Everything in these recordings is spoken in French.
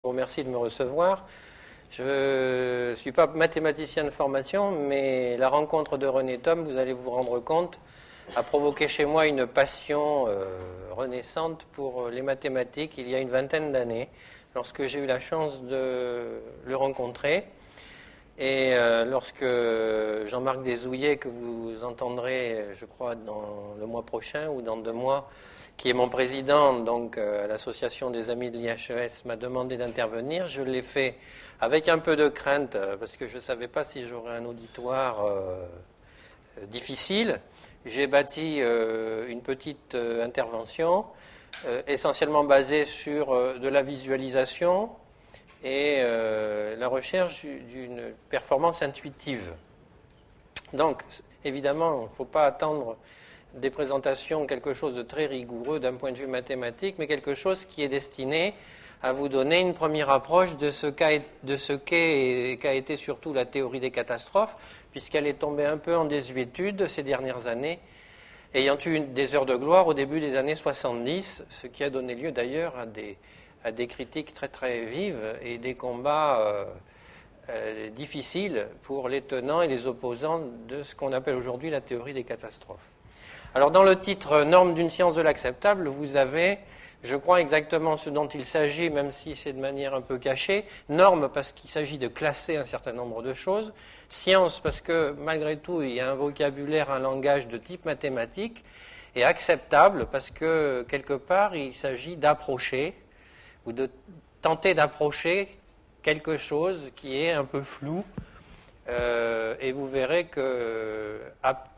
vous remercie de me recevoir. Je ne suis pas mathématicien de formation, mais la rencontre de René Thom, vous allez vous rendre compte, a provoqué chez moi une passion renaissante pour les mathématiques il y a une vingtaine d'années, lorsque j'ai eu la chance de le rencontrer. Et lorsque Jean-Marc Deshouliers, que vous entendrez, je crois, dans le mois prochain ou dans 2 mois, qui est mon président donc à l'association des amis de l'IHES, m'a demandé d'intervenir, je l'ai fait avec un peu de crainte, parce que je ne savais pas si j'aurais un auditoire difficile. J'ai bâti une petite intervention, essentiellement basée sur de la visualisation et la recherche d'une performance intuitive. Donc, évidemment, il ne faut pas attendre des présentations quelque chose de très rigoureux d'un point de vue mathématique, mais quelque chose qui est destiné à vous donner une première approche de ce qu'a été surtout la théorie des catastrophes, puisqu'elle est tombée un peu en désuétude ces dernières années, ayant eu des heures de gloire au début des années 70, ce qui a donné lieu d'ailleurs à des critiques très très vives et des combats difficiles pour les tenants et les opposants de ce qu'on appelle aujourd'hui la théorie des catastrophes. Alors dans le titre « Normes d'une science de l'acceptable », vous avez, je crois, exactement ce dont il s'agit, même si c'est de manière un peu cachée. Normes parce qu'il s'agit de classer un certain nombre de choses. Science parce que malgré tout, il y a un vocabulaire, un langage de type mathématique. Et acceptable parce que quelque part, il s'agit d'approcher ou de tenter d'approcher quelque chose qui est un peu flou. Et vous verrez que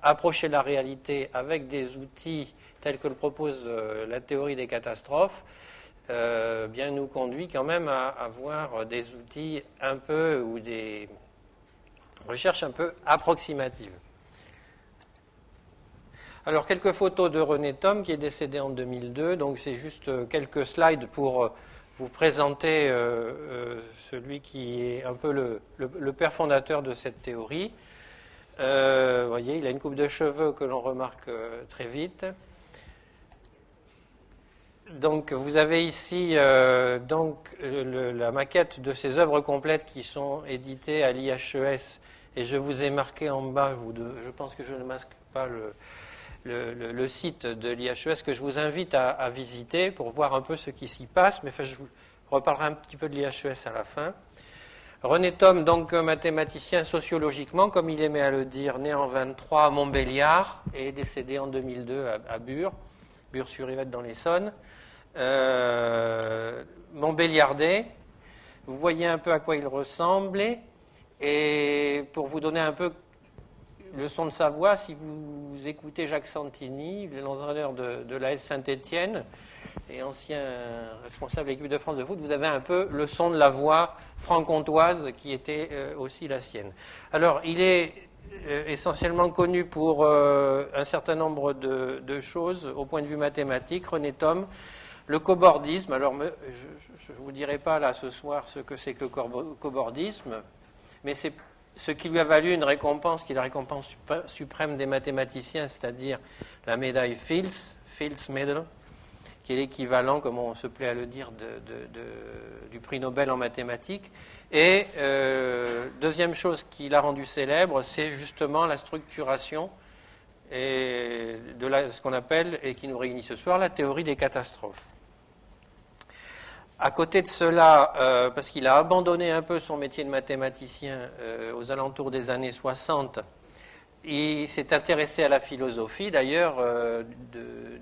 approcher la réalité avec des outils tels que le propose la théorie des catastrophes bien nous conduit quand même à avoir des outils un peu ou des recherches un peu approximatives. Alors quelques photos de René Thom qui est décédé en 2002, donc c'est juste quelques slides pour vous présenter celui qui est un peu le père fondateur de cette théorie. Vous voyez, il a une coupe de cheveux que l'on remarque très vite. Donc, vous avez ici la maquette de ces œuvres complètes qui sont éditées à l'IHES. Et je vous ai marqué en bas, je pense que je ne masque pas le site de l'IHES que je vous invite à visiter pour voir un peu ce qui s'y passe, mais je vous reparlerai un petit peu de l'IHES à la fin. René Thom, donc mathématicien sociologiquement, comme il aimait à le dire, né en 1923 à Montbéliard et décédé en 2002 à Bure-sur-Yvette dans l'Essonne. Montbéliardais, vous voyez un peu à quoi il ressemblait, et pour vous donner un peu le son de sa voix, si vous écoutez Jacques Santini, l'entraîneur de l'AS Saint-Étienne et ancien responsable de l'équipe de France de foot, vous avez un peu le son de la voix franc-comtoise qui était aussi la sienne. Alors, il est essentiellement connu pour un certain nombre de choses au point de vue mathématique. René Thom, le cobordisme. Alors, je ne vous dirai pas là ce soir ce que c'est que le cobordisme, mais c'est ce qui lui a valu une récompense qui est la récompense suprême des mathématiciens, c'est-à-dire la médaille Fields Medal, qui est l'équivalent, comme on se plaît à le dire, du prix Nobel en mathématiques. Et deuxième chose qui l'a rendu célèbre, c'est justement la structuration et ce qu'on appelle, et qui nous réunit ce soir, la théorie des catastrophes. À côté de cela, parce qu'il a abandonné un peu son métier de mathématicien aux alentours des années 60, il s'est intéressé à la philosophie, d'ailleurs,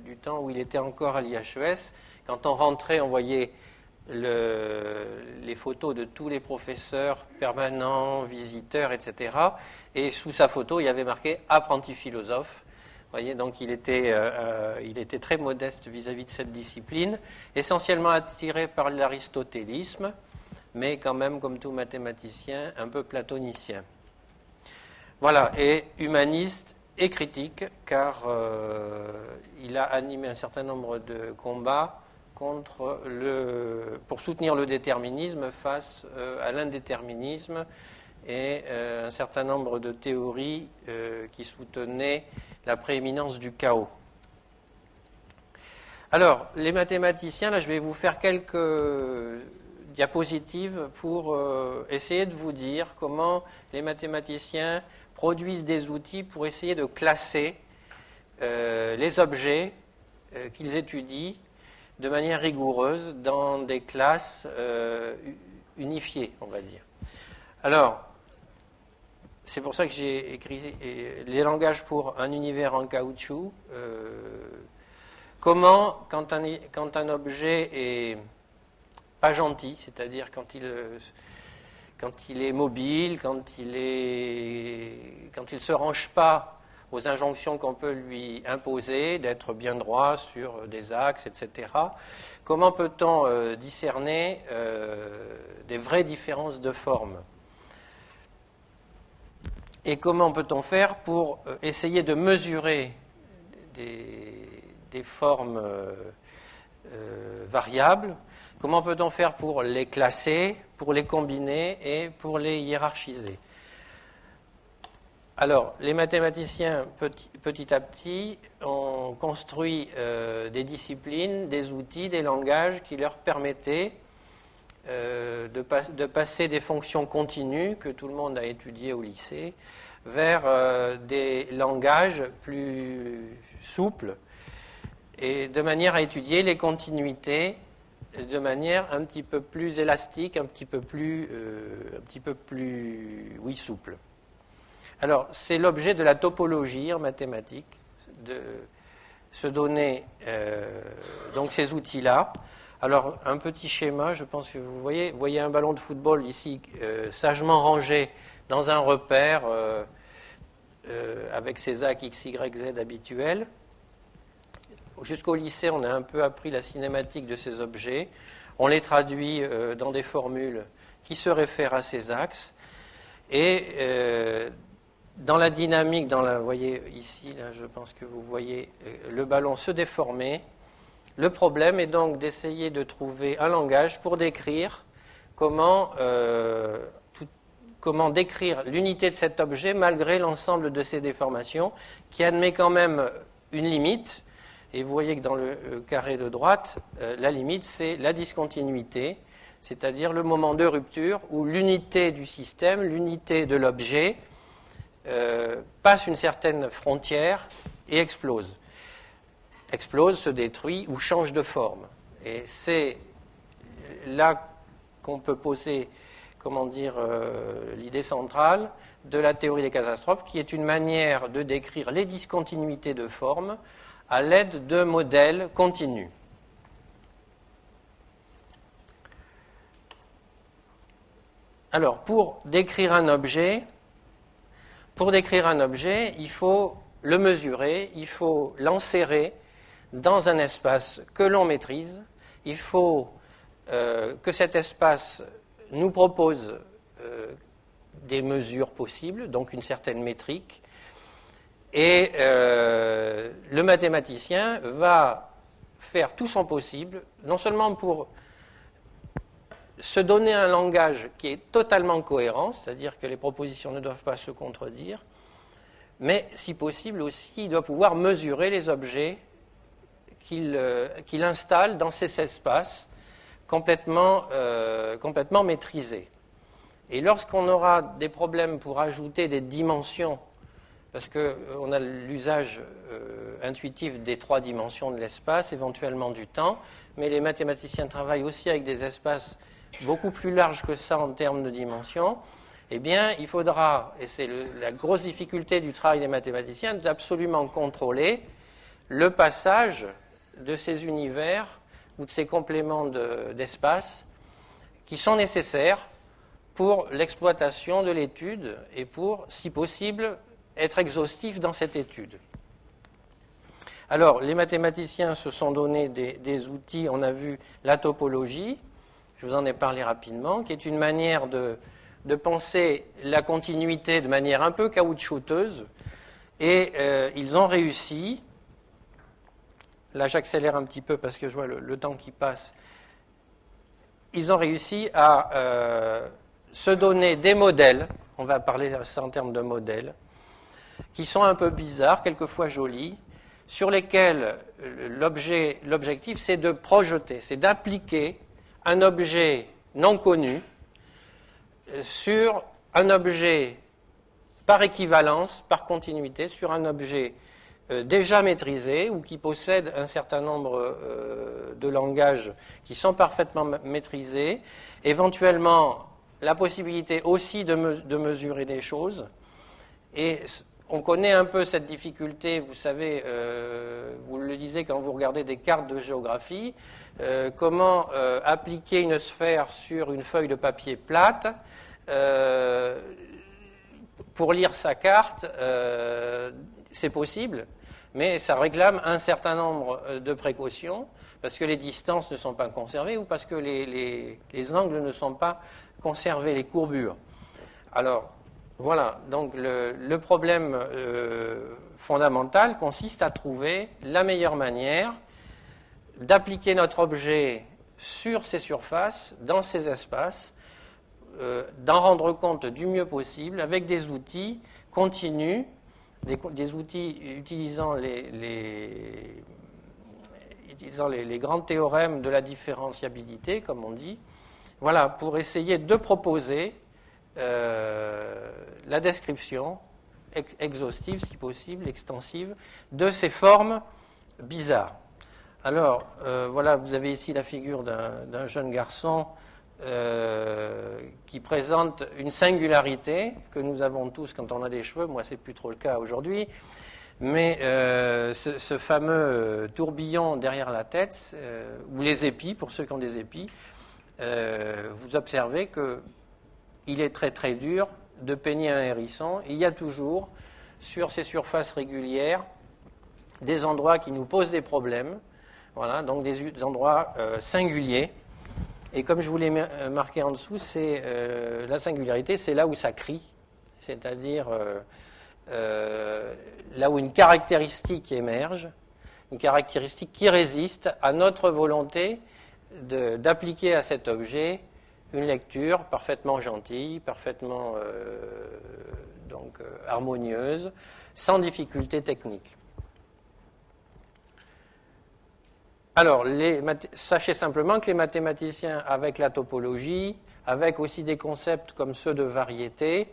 du temps où il était encore à l'IHES. Quand on rentrait, on voyait les photos de tous les professeurs permanents, visiteurs, etc. Et sous sa photo, il y avait marqué « apprenti philosophe ». Vous voyez, donc il était très modeste vis-à-vis de cette discipline, essentiellement attiré par l'aristotélisme, mais quand même, comme tout mathématicien, un peu platonicien. Voilà, et humaniste et critique, car il a animé un certain nombre de combats pour soutenir le déterminisme face à l'indéterminisme et un certain nombre de théories qui soutenaient la prééminence du chaos. Alors, les mathématiciens, là je vais vous faire quelques diapositive pour essayer de vous dire comment les mathématiciens produisent des outils pour essayer de classer les objets qu'ils étudient de manière rigoureuse dans des classes unifiées, on va dire. Alors, c'est pour ça que j'ai écrit les langages pour un univers en caoutchouc. Comment, quand un objet est pas gentil, c'est-à-dire quand il est mobile, quand il se range pas aux injonctions qu'on peut lui imposer, d'être bien droit sur des axes, etc. Comment peut-on discerner des vraies différences de forme? Et comment peut-on faire pour essayer de mesurer des formes variables? Comment peut-on faire pour les classer, pour les combiner et pour les hiérarchiser? Alors, les mathématiciens, petit à petit, ont construit des disciplines, des outils, des langages qui leur permettaient de passer des fonctions continues que tout le monde a étudiées au lycée vers des langages plus souples et de manière à étudier les continuités de manière un petit peu plus élastique, un petit peu plus souple. Alors, c'est l'objet de la topologie en mathématiques, de se donner donc ces outils-là. Alors, un petit schéma, je pense que vous voyez un ballon de football ici, sagement rangé dans un repère avec ses axes X, Y, Z habituels. Jusqu'au lycée, on a un peu appris la cinématique de ces objets. On les traduit dans des formules qui se réfèrent à ces axes. Et dans la dynamique, vous voyez ici, là, je pense que vous voyez le ballon se déformer. Le problème est donc d'essayer de trouver un langage pour décrire comment décrire l'unité de cet objet malgré l'ensemble de ces déformations, qui admet quand même une limite. Et vous voyez que dans le carré de droite, la limite, c'est la discontinuité, c'est-à-dire le moment de rupture où l'unité du système, l'unité de l'objet, passe une certaine frontière et explose. Explose, se détruit ou change de forme. Et c'est là qu'on peut poser, l'idée centrale de la théorie des catastrophes, qui est une manière de décrire les discontinuités de forme à l'aide de modèles continus. Alors, pour décrire un objet, il faut le mesurer, il faut l'enserrer dans un espace que l'on maîtrise. Il faut que cet espace nous propose des mesures possibles, donc une certaine métrique. Et le mathématicien va faire tout son possible, non seulement pour se donner un langage qui est totalement cohérent, c'est-à-dire que les propositions ne doivent pas se contredire, mais si possible aussi, il doit pouvoir mesurer les objets qu'il installe dans ces espaces complètement maîtrisés. Et lorsqu'on aura des problèmes pour ajouter des dimensions, parce qu'on a l'usage intuitif des 3 dimensions de l'espace, éventuellement du temps, mais les mathématiciens travaillent aussi avec des espaces beaucoup plus larges que ça en termes de dimensions, eh bien, il faudra, et c'est la grosse difficulté du travail des mathématiciens, d'absolument contrôler le passage de ces univers ou de ces compléments d'espace qui sont nécessaires pour l'exploitation de l'étude et pour, si possible, être exhaustif dans cette étude. Alors, les mathématiciens se sont donné des outils, on a vu la topologie, je vous en ai parlé rapidement, qui est une manière de penser la continuité de manière un peu caoutchouteuse, et ils ont réussi, là j'accélère un petit peu parce que je vois le temps qui passe, ils ont réussi à se donner des modèles, on va parler de ça en termes de modèles, qui sont un peu bizarres, quelquefois jolis, sur lesquels l'objectif c'est de projeter, c'est d'appliquer un objet non connu sur un objet par équivalence, par continuité, sur un objet déjà maîtrisé ou qui possède un certain nombre de langages qui sont parfaitement maîtrisés, éventuellement la possibilité aussi de mesurer des choses. Et on connaît un peu cette difficulté, vous savez, vous le disiez quand vous regardez des cartes de géographie, comment appliquer une sphère sur une feuille de papier plate. Pour lire sa carte, c'est possible, mais ça réclame un certain nombre de précautions, parce que les distances ne sont pas conservées ou parce que les angles ne sont pas conservés, les courbures. Alors, voilà, donc le problème fondamental consiste à trouver la meilleure manière d'appliquer notre objet sur ces surfaces, dans ces espaces, d'en rendre compte du mieux possible avec des outils continus, des outils utilisant les grands théorèmes de la différenciabilité, comme on dit, voilà, pour essayer de proposer la description exhaustive, si possible, extensive, de ces formes bizarres. Alors, voilà, vous avez ici la figure d'un jeune garçon qui présente une singularité que nous avons tous quand on a des cheveux. Moi, c'est plus trop le cas aujourd'hui. Mais ce fameux tourbillon derrière la tête, ou les épis, pour ceux qui ont des épis, vous observez qu'il est très très dur de peigner un hérisson. Il y a toujours, sur ces surfaces régulières, des endroits qui nous posent des problèmes. Voilà, donc des endroits singuliers. Et comme je vous l'ai marqué en dessous, c'est la singularité, c'est là où ça crie, c'est-à-dire là où une caractéristique émerge, une caractéristique qui résiste à notre volonté d'appliquer à cet objet une lecture parfaitement gentille, parfaitement harmonieuse, sans difficulté technique. Alors, sachez simplement que les mathématiciens, avec la topologie, avec aussi des concepts comme ceux de variété,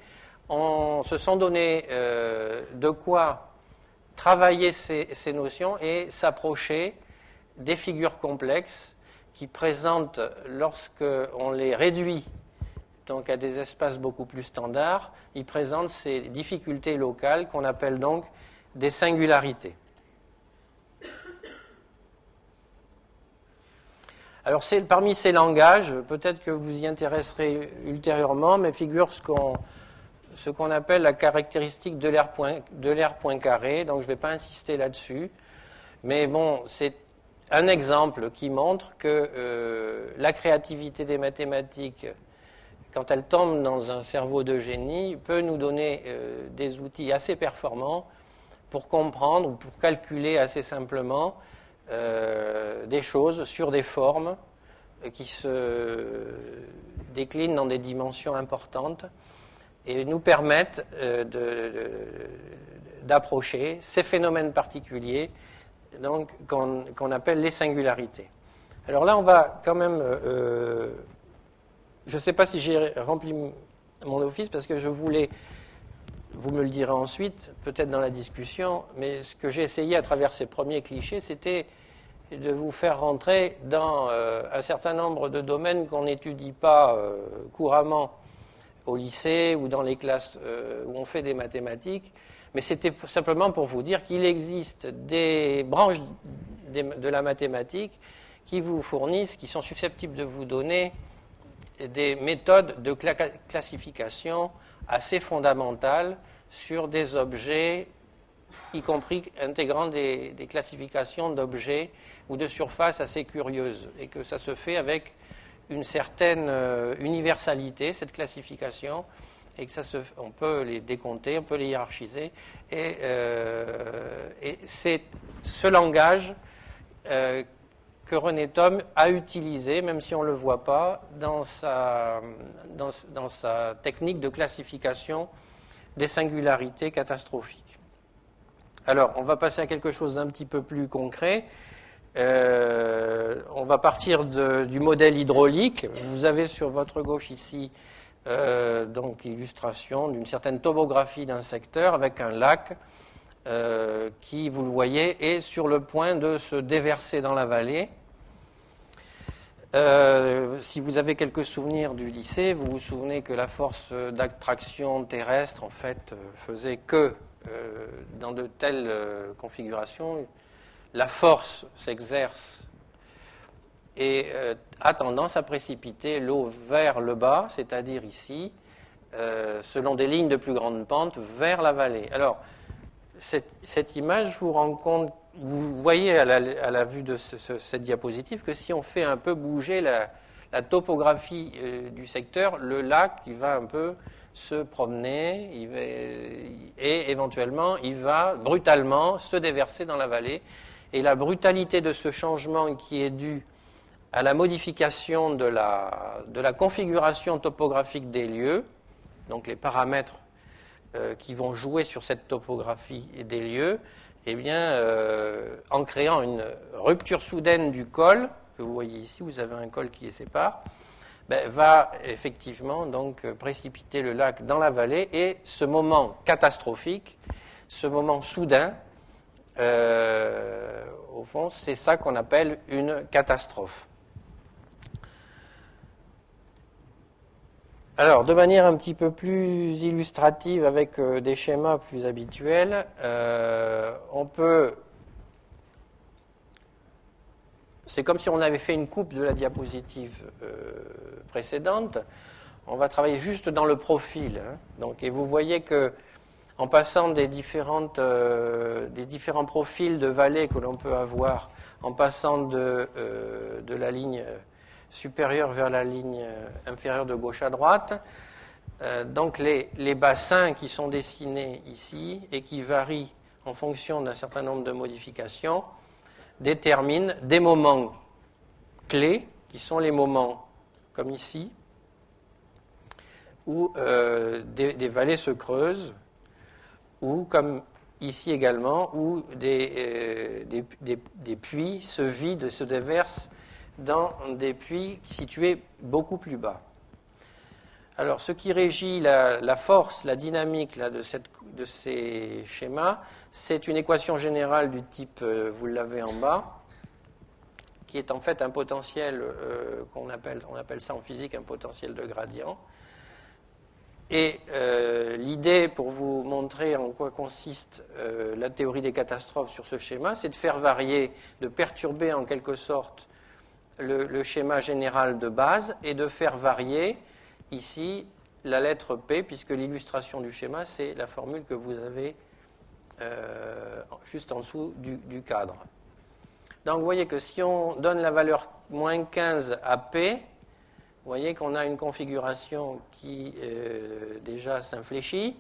se sont donné de quoi travailler ces notions et s'approcher des figures complexes qui présentent, lorsqu'on les réduit donc à des espaces beaucoup plus standards, ils présentent ces difficultés locales qu'on appelle donc des singularités. Alors, parmi ces langages, peut-être que vous y intéresserez ultérieurement, mais figure ce qu'on appelle la caractéristique de l'aire Poincaré, donc je ne vais pas insister là-dessus, mais bon, c'est un exemple qui montre que la créativité des mathématiques, quand elle tombe dans un cerveau de génie, peut nous donner des outils assez performants pour comprendre ou pour calculer assez simplement des choses sur des formes qui se déclinent dans des dimensions importantes et nous permettent d'approcher ces phénomènes particuliers donc, qu'on appelle les singularités. Alors là, on va quand même... je ne sais pas si j'ai rempli mon office parce que je voulais... Vous me le direz ensuite, peut-être dans la discussion, mais ce que j'ai essayé à travers ces premiers clichés, c'était de vous faire rentrer dans un certain nombre de domaines qu'on n'étudie pas couramment au lycée ou dans les classes où on fait des mathématiques, mais c'était simplement pour vous dire qu'il existe des branches de la mathématique qui vous fournissent, qui sont susceptibles de vous donner des méthodes de classification assez fondamentales sur des objets, y compris intégrant des classifications d'objets ou de surfaces assez curieuses, et que ça se fait avec une certaine universalité, cette classification, et que on peut les décompter, on peut les hiérarchiser, et c'est ce langage que René Thom a utilisé, même si on ne le voit pas, dans sa technique de classification des singularités catastrophiques. Alors, on va passer à quelque chose d'un petit peu plus concret. on va partir du modèle hydraulique. Vous avez sur votre gauche ici donc l'illustration d'une certaine topographie d'un secteur avec un lac qui, vous le voyez, est sur le point de se déverser dans la vallée. Si vous avez quelques souvenirs du lycée, vous vous souvenez que la force d'attraction terrestre, en fait, faisait que dans de telles configurations, la force s'exerce et a tendance à précipiter l'eau vers le bas, c'est-à-dire ici, selon des lignes de plus grande pente, vers la vallée. Alors, cette image vous rend compte, vous voyez à la vue de cette diapositive que si on fait un peu bouger la topographie du secteur, le lac il va un peu se promener et éventuellement il va brutalement se déverser dans la vallée. Et la brutalité de ce changement qui est due à la modification de la configuration topographique des lieux, donc les paramètres qui vont jouer sur cette topographie des lieux, eh bien, en créant une rupture soudaine du col, que vous voyez ici, vous avez un col qui les sépare, va effectivement donc précipiter le lac dans la vallée, et ce moment catastrophique, ce moment soudain, au fond, c'est ça qu'on appelle une catastrophe. Alors, de manière un petit peu plus illustrative, avec des schémas plus habituels, on peut... C'est comme si on avait fait une coupe de la diapositive précédente. On va travailler juste dans le profil. Donc, et vous voyez que en passant des différents profils de vallées que l'on peut avoir, en passant de la ligne supérieure vers la ligne inférieure de gauche à droite, donc les bassins qui sont dessinés ici et qui varient en fonction d'un certain nombre de modifications déterminent des moments clés, qui sont les moments, comme ici, où des vallées se creusent, ou comme ici également, où des puits se vident, se déversent dans des puits situés beaucoup plus bas. Alors, ce qui régit la force, la dynamique là, de ces schémas, c'est une équation générale du type, vous l'avez en bas, qui est en fait un potentiel on appelle ça en physique un potentiel de gradient. Et l'idée, pour vous montrer en quoi consiste la théorie des catastrophes sur ce schéma, c'est de faire varier, de perturber en quelque sorte le schéma général de base et de faire varier ici la lettre P, puisque l'illustration du schéma, c'est la formule que vous avez juste en dessous du cadre. Donc vous voyez que si on donne la valeur moins 15 à P, vous voyez qu'on a une configuration qui déjà s'infléchit.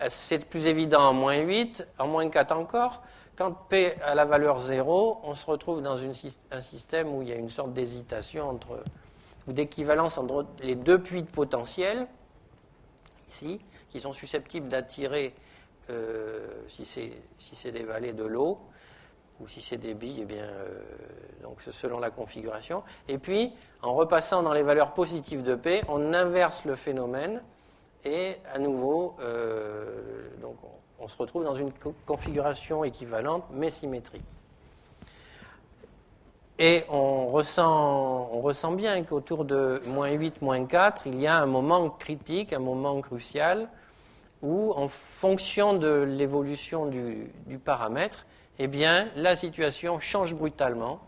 C'est plus évident en moins 8, en moins 4 encore. Quand P a la valeur 0, on se retrouve dans un système où il y a une sorte d'hésitation ou d'équivalence entre les deux puits de potentiel, ici, qui sont susceptibles d'attirer, si c'est des vallées, de l'eau, ou si c'est des billes, eh bien, donc selon la configuration. Et puis, en repassant dans les valeurs positives de P, on inverse le phénomène et à nouveau, donc on se retrouve dans une configuration équivalente mais symétrique. Et on ressent bien qu'autour de moins 8, moins 4, il y a un moment critique, un moment crucial, où en fonction de l'évolution du paramètre, eh bien, la situation change brutalement.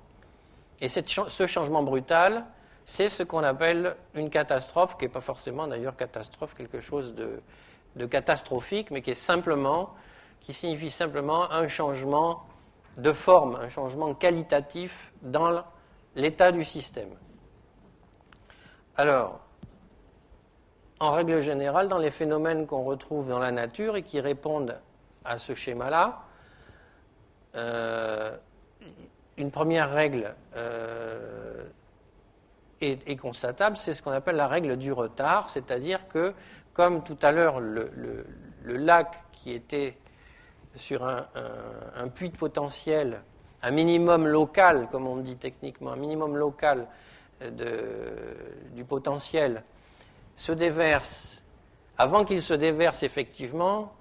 Et ce changement brutal, c'est ce qu'on appelle une catastrophe, qui n'est pas forcément d'ailleurs catastrophe, quelque chose de catastrophique, mais qui signifie simplement un changement de forme, un changement qualitatif dans l'état du système. Alors, en règle générale, dans les phénomènes qu'on retrouve dans la nature et qui répondent à ce schéma-là, une première règle est constatable, c'est ce qu'on appelle la règle du retard, c'est-à-dire que, comme tout à l'heure, le lac qui était sur un puits de potentiel un minimum local, comme on dit techniquement, un minimum local du potentiel, se déverse, avant qu'il se déverse effectivement,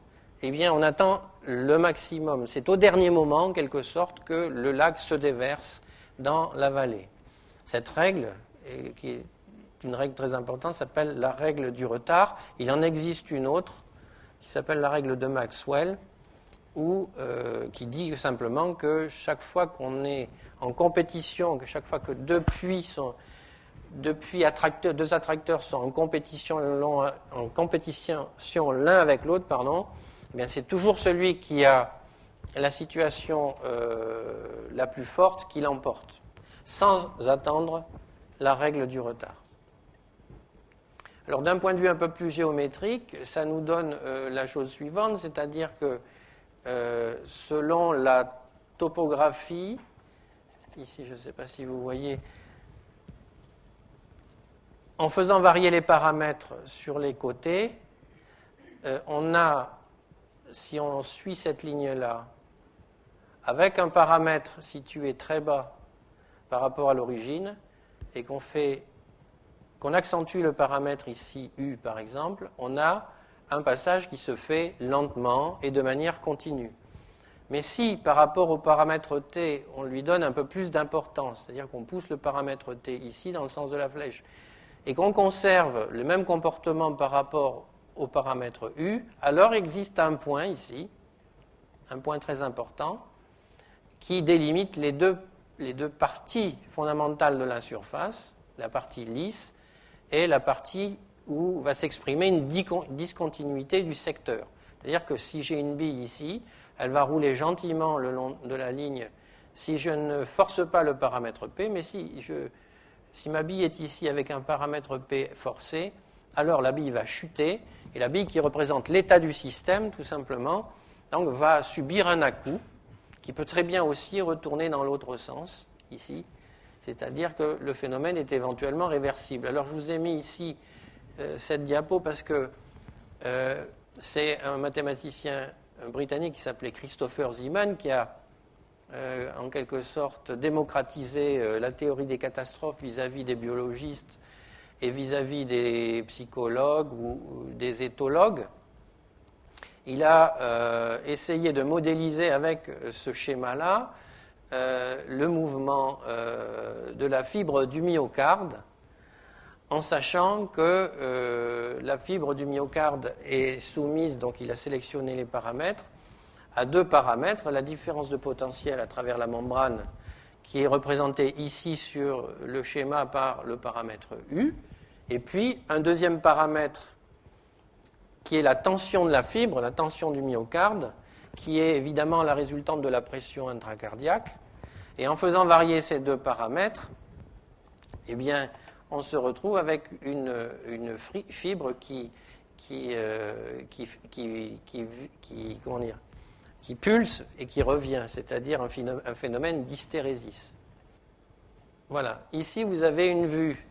eh bien on attend le maximum. C'est au dernier moment, en quelque sorte, que le lac se déverse dans la vallée. Cette règle, qui est une règle très importante, s'appelle la règle du retard. Il en existe une autre, qui s'appelle la règle de Maxwell, qui dit simplement que chaque fois qu'on est en compétition, que chaque fois que deux attracteurs sont en compétition l'un avec l'autre, eh bien c'est toujours celui qui a la situation la plus forte qui l'emporte, sans attendre la règle du retard. Alors d'un point de vue un peu plus géométrique, ça nous donne la chose suivante, c'est-à-dire que selon la topographie, ici je ne sais pas si vous voyez, en faisant varier les paramètres sur les côtés, on a, si on suit cette ligne-là, avec un paramètre situé très bas par rapport à l'origine, et qu'on accentue le paramètre ici, U par exemple, on a un passage qui se fait lentement et de manière continue. Mais si, par rapport au paramètre T, on lui donne un peu plus d'importance, c'est-à-dire qu'on pousse le paramètre T ici dans le sens de la flèche, et qu'on conserve le même comportement par rapport au paramètre U, alors existe un point ici, un point très important, qui délimite les deux parties fondamentales de la surface, la partie lisse et la partie où va s'exprimer une discontinuité du secteur. C'est-à-dire que si j'ai une bille ici, elle va rouler gentiment le long de la ligne si je ne force pas le paramètre P, mais si ma bille est ici avec un paramètre P forcé, alors la bille va chuter, et la bille qui représente l'état du système, tout simplement, donc va subir un à-coup, qui peut très bien aussi retourner dans l'autre sens, ici, c'est-à-dire que le phénomène est éventuellement réversible. Alors je vous ai mis ici cette diapo parce que c'est un mathématicien britannique qui s'appelait Christopher Zeeman qui a en quelque sorte démocratisé la théorie des catastrophes vis-à-vis des biologistes et vis-à-vis des psychologues ou des éthologues. Il a essayé de modéliser avec ce schéma-là le mouvement de la fibre du myocarde, en sachant que la fibre du myocarde est soumise, donc il a sélectionné les paramètres, à deux paramètres, la différence de potentiel à travers la membrane, qui est représentée ici sur le schéma par le paramètre U, et puis un deuxième paramètre qui est la tension de la fibre, la tension du myocarde, qui est évidemment la résultante de la pression intracardiaque. Et en faisant varier ces deux paramètres, eh bien, on se retrouve avec une fibre qui pulse et qui revient, c'est-à-dire un phénomène d'hystérésis. Voilà. Ici, vous avez une vue,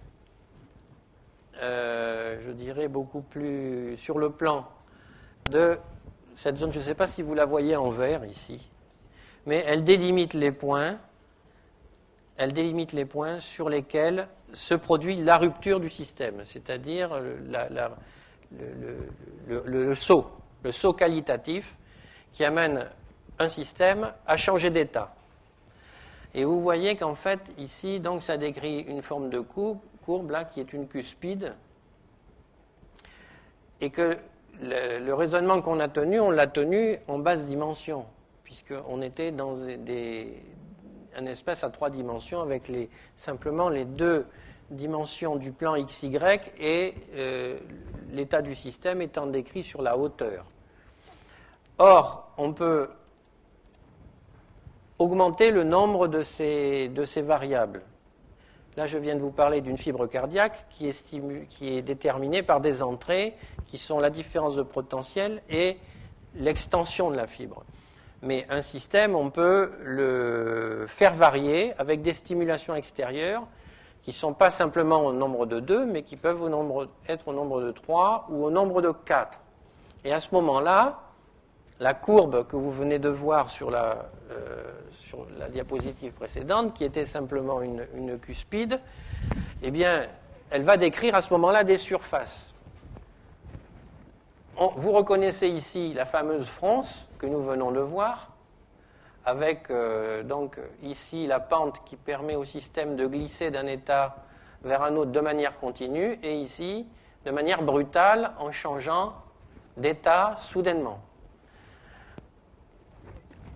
je dirais, beaucoup plus sur le plan de cette zone. Je ne sais pas si vous la voyez en vert ici, mais elle délimite les points. Elle délimite les points sur lesquels se produit la rupture du système, c'est-à-dire le saut qualitatif qui amène un système à changer d'état. Et vous voyez qu'en fait, ici, donc, ça décrit une forme de courbe là, qui est une cuspide, et que le raisonnement qu'on a tenu, on l'a tenu en basse dimension, puisqu'on était dans un espace à 3 dimensions avec simplement les 2 dimensions du plan XY et l'état du système étant décrit sur la hauteur. Or, on peut augmenter le nombre de ces variables. Là, je viens de vous parler d'une fibre cardiaque qui est déterminée par des entrées qui sont la différence de potentiel et l'extension de la fibre. Mais un système, on peut le faire varier avec des stimulations extérieures qui ne sont pas simplement au nombre de 2, mais qui peuvent être au nombre de 3 ou au nombre de 4. Et à ce moment-là, la courbe que vous venez de voir sur la diapositive précédente, qui était simplement une cuspide, eh bien, elle va décrire à ce moment-là des surfaces. Vous reconnaissez ici la fameuse fronce que nous venons de voir, avec donc ici la pente qui permet au système de glisser d'un état vers un autre de manière continue, et ici de manière brutale en changeant d'état soudainement.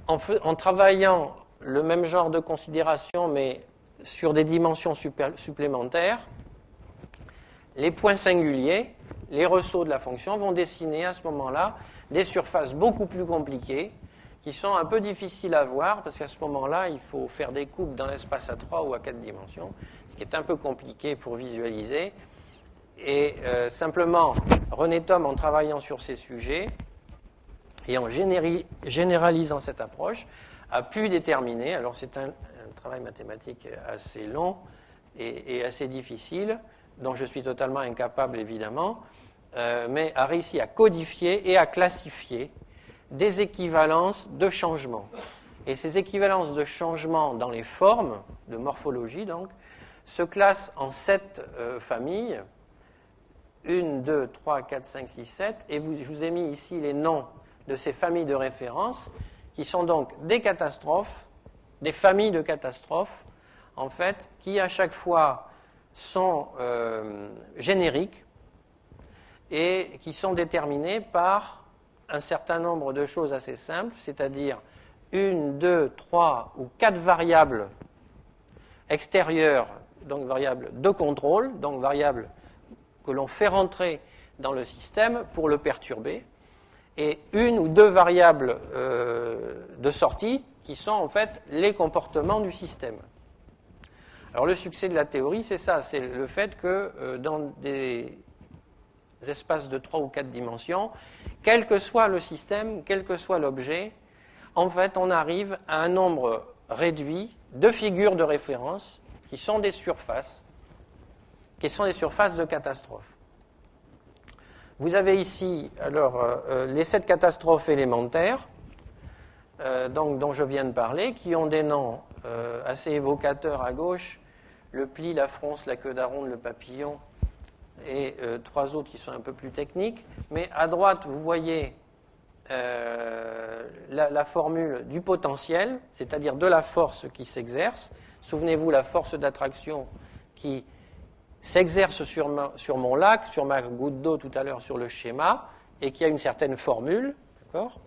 En travaillant le même genre de considération, mais sur des dimensions supplémentaires, les points singuliers, les ressauts de la fonction, vont dessiner à ce moment-là des surfaces beaucoup plus compliquées, qui sont un peu difficiles à voir, parce qu'à ce moment-là, il faut faire des coupes dans l'espace à 3 ou à 4 dimensions, ce qui est un peu compliqué pour visualiser. Et simplement, René Thom, en travaillant sur ces sujets, et en généralisant cette approche, a pu déterminer, alors c'est un travail mathématique assez long et assez difficile, dont je suis totalement incapable évidemment, mais a réussi à codifier et à classifier des équivalences de changement. Et ces équivalences de changement dans les formes, de morphologie donc, se classent en 7 familles, 1, 2, 3, 4, 5, 6, 7, et je vous ai mis ici les noms de ces familles de référence, qui sont donc des catastrophes, des familles de catastrophes, en fait, qui à chaque fois sont génériques et qui sont déterminées par un certain nombre de choses assez simples, c'est-à-dire 1, 2, 3 ou 4 variables extérieures, donc variables de contrôle, donc variables que l'on fait rentrer dans le système pour le perturber, et 1 ou 2 variables de sortie qui sont en fait les comportements du système. Alors le succès de la théorie, c'est ça, c'est le fait que dans des espaces de 3 ou 4 dimensions, quel que soit le système, quel que soit l'objet, en fait on arrive à un nombre réduit de figures de référence qui sont des surfaces de catastrophes. Vous avez ici alors les 7 catastrophes élémentaires donc, dont je viens de parler, qui ont des noms assez évocateurs à gauche, le pli, la fronce, la queue d'aronde, le papillon, et 3 autres qui sont un peu plus techniques. Mais à droite, vous voyez la formule du potentiel, c'est-à-dire de la force qui s'exerce. Souvenez-vous, la force d'attraction qui s'exerce sur mon lac, sur ma goutte d'eau tout à l'heure sur le schéma, et qui a une certaine formule. D'accord ?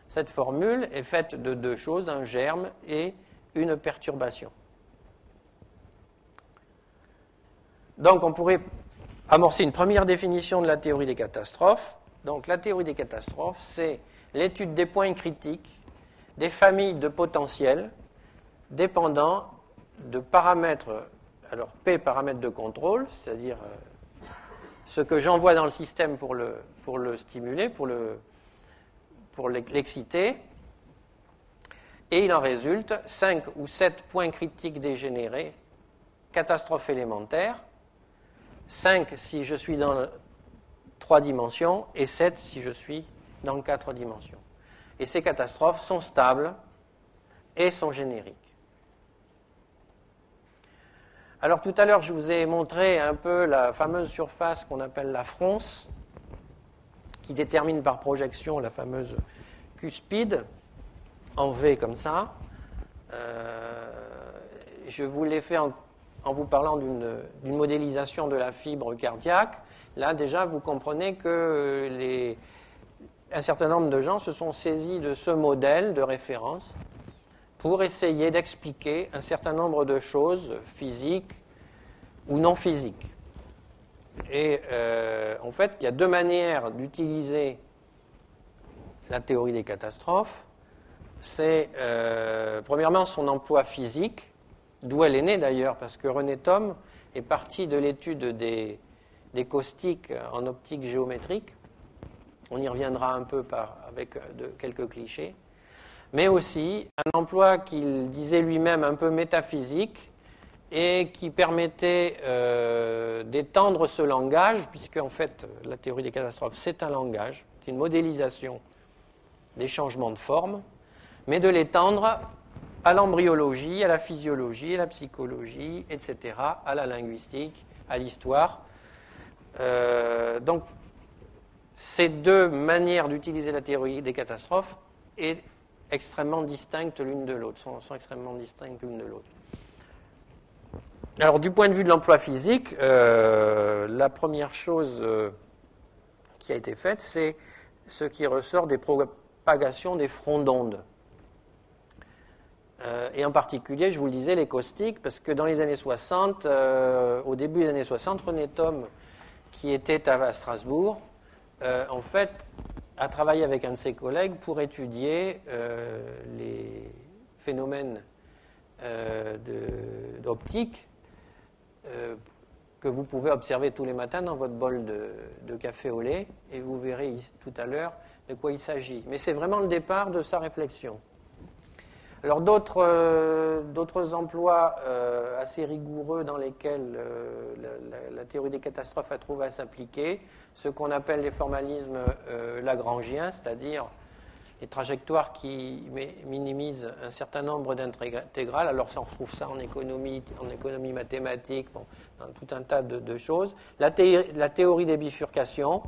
Cette formule est faite de 2 choses, un germe et une perturbation. Donc on pourrait amorcer une première définition de la théorie des catastrophes. Donc la théorie des catastrophes, c'est l'étude des points critiques, des familles de potentiels dépendant de paramètres. Alors, P, paramètre de contrôle, c'est-à-dire ce que j'envoie dans le système pour le stimuler, pour l'exciter. Et il en résulte 5 ou 7 points critiques dégénérés, catastrophes élémentaires, 5 si je suis dans 3 dimensions, et 7 si je suis dans 4 dimensions. Et ces catastrophes sont stables et sont génériques. Alors tout à l'heure, je vous ai montré un peu la fameuse surface qu'on appelle la fronce, qui détermine par projection la fameuse cuspide, en V comme ça. Je vous l'ai fait en vous parlant d'une modélisation de la fibre cardiaque. Là, déjà, vous comprenez que un certain nombre de gens se sont saisis de ce modèle de référence pour essayer d'expliquer un certain nombre de choses physiques ou non physiques. Et en fait, il y a 2 manières d'utiliser la théorie des catastrophes. C'est premièrement son emploi physique, d'où elle est née d'ailleurs, parce que René Thom est parti de l'étude des caustiques en optique géométrique. On y reviendra un peu avec quelques clichés. Mais aussi un emploi qu'il disait lui-même un peu métaphysique et qui permettait d'étendre ce langage, puisque en fait la théorie des catastrophes c'est un langage, c'est une modélisation des changements de forme, mais de l'étendre à l'embryologie, à la physiologie, à la psychologie, etc., à la linguistique, à l'histoire. Donc, ces deux manières d'utiliser la théorie des catastrophes sont extrêmement distinctes l'une de l'autre, sont extrêmement distinctes l'une de l'autre. Alors, du point de vue de l'emploi physique, la première chose qui a été faite, c'est ce qui ressort des propagations des fronts d'onde. Et en particulier, je vous le disais, les caustiques, parce que dans les années 60, au début des années 60, René Thom, qui était à Strasbourg, en fait, a travaillé avec un de ses collègues pour étudier les phénomènes d'optique que vous pouvez observer tous les matins dans votre bol de café au lait, et vous verrez tout à l'heure de quoi il s'agit. Mais c'est vraiment le départ de sa réflexion. Alors d'autres emplois assez rigoureux dans lesquels la théorie des catastrophes a trouvé à s'appliquer, ce qu'on appelle les formalismes lagrangiens, c'est-à-dire les trajectoires qui minimisent un certain nombre d'intégrales. Alors ça, on retrouve ça en économie mathématique, bon, dans tout un tas de choses. La théorie des bifurcations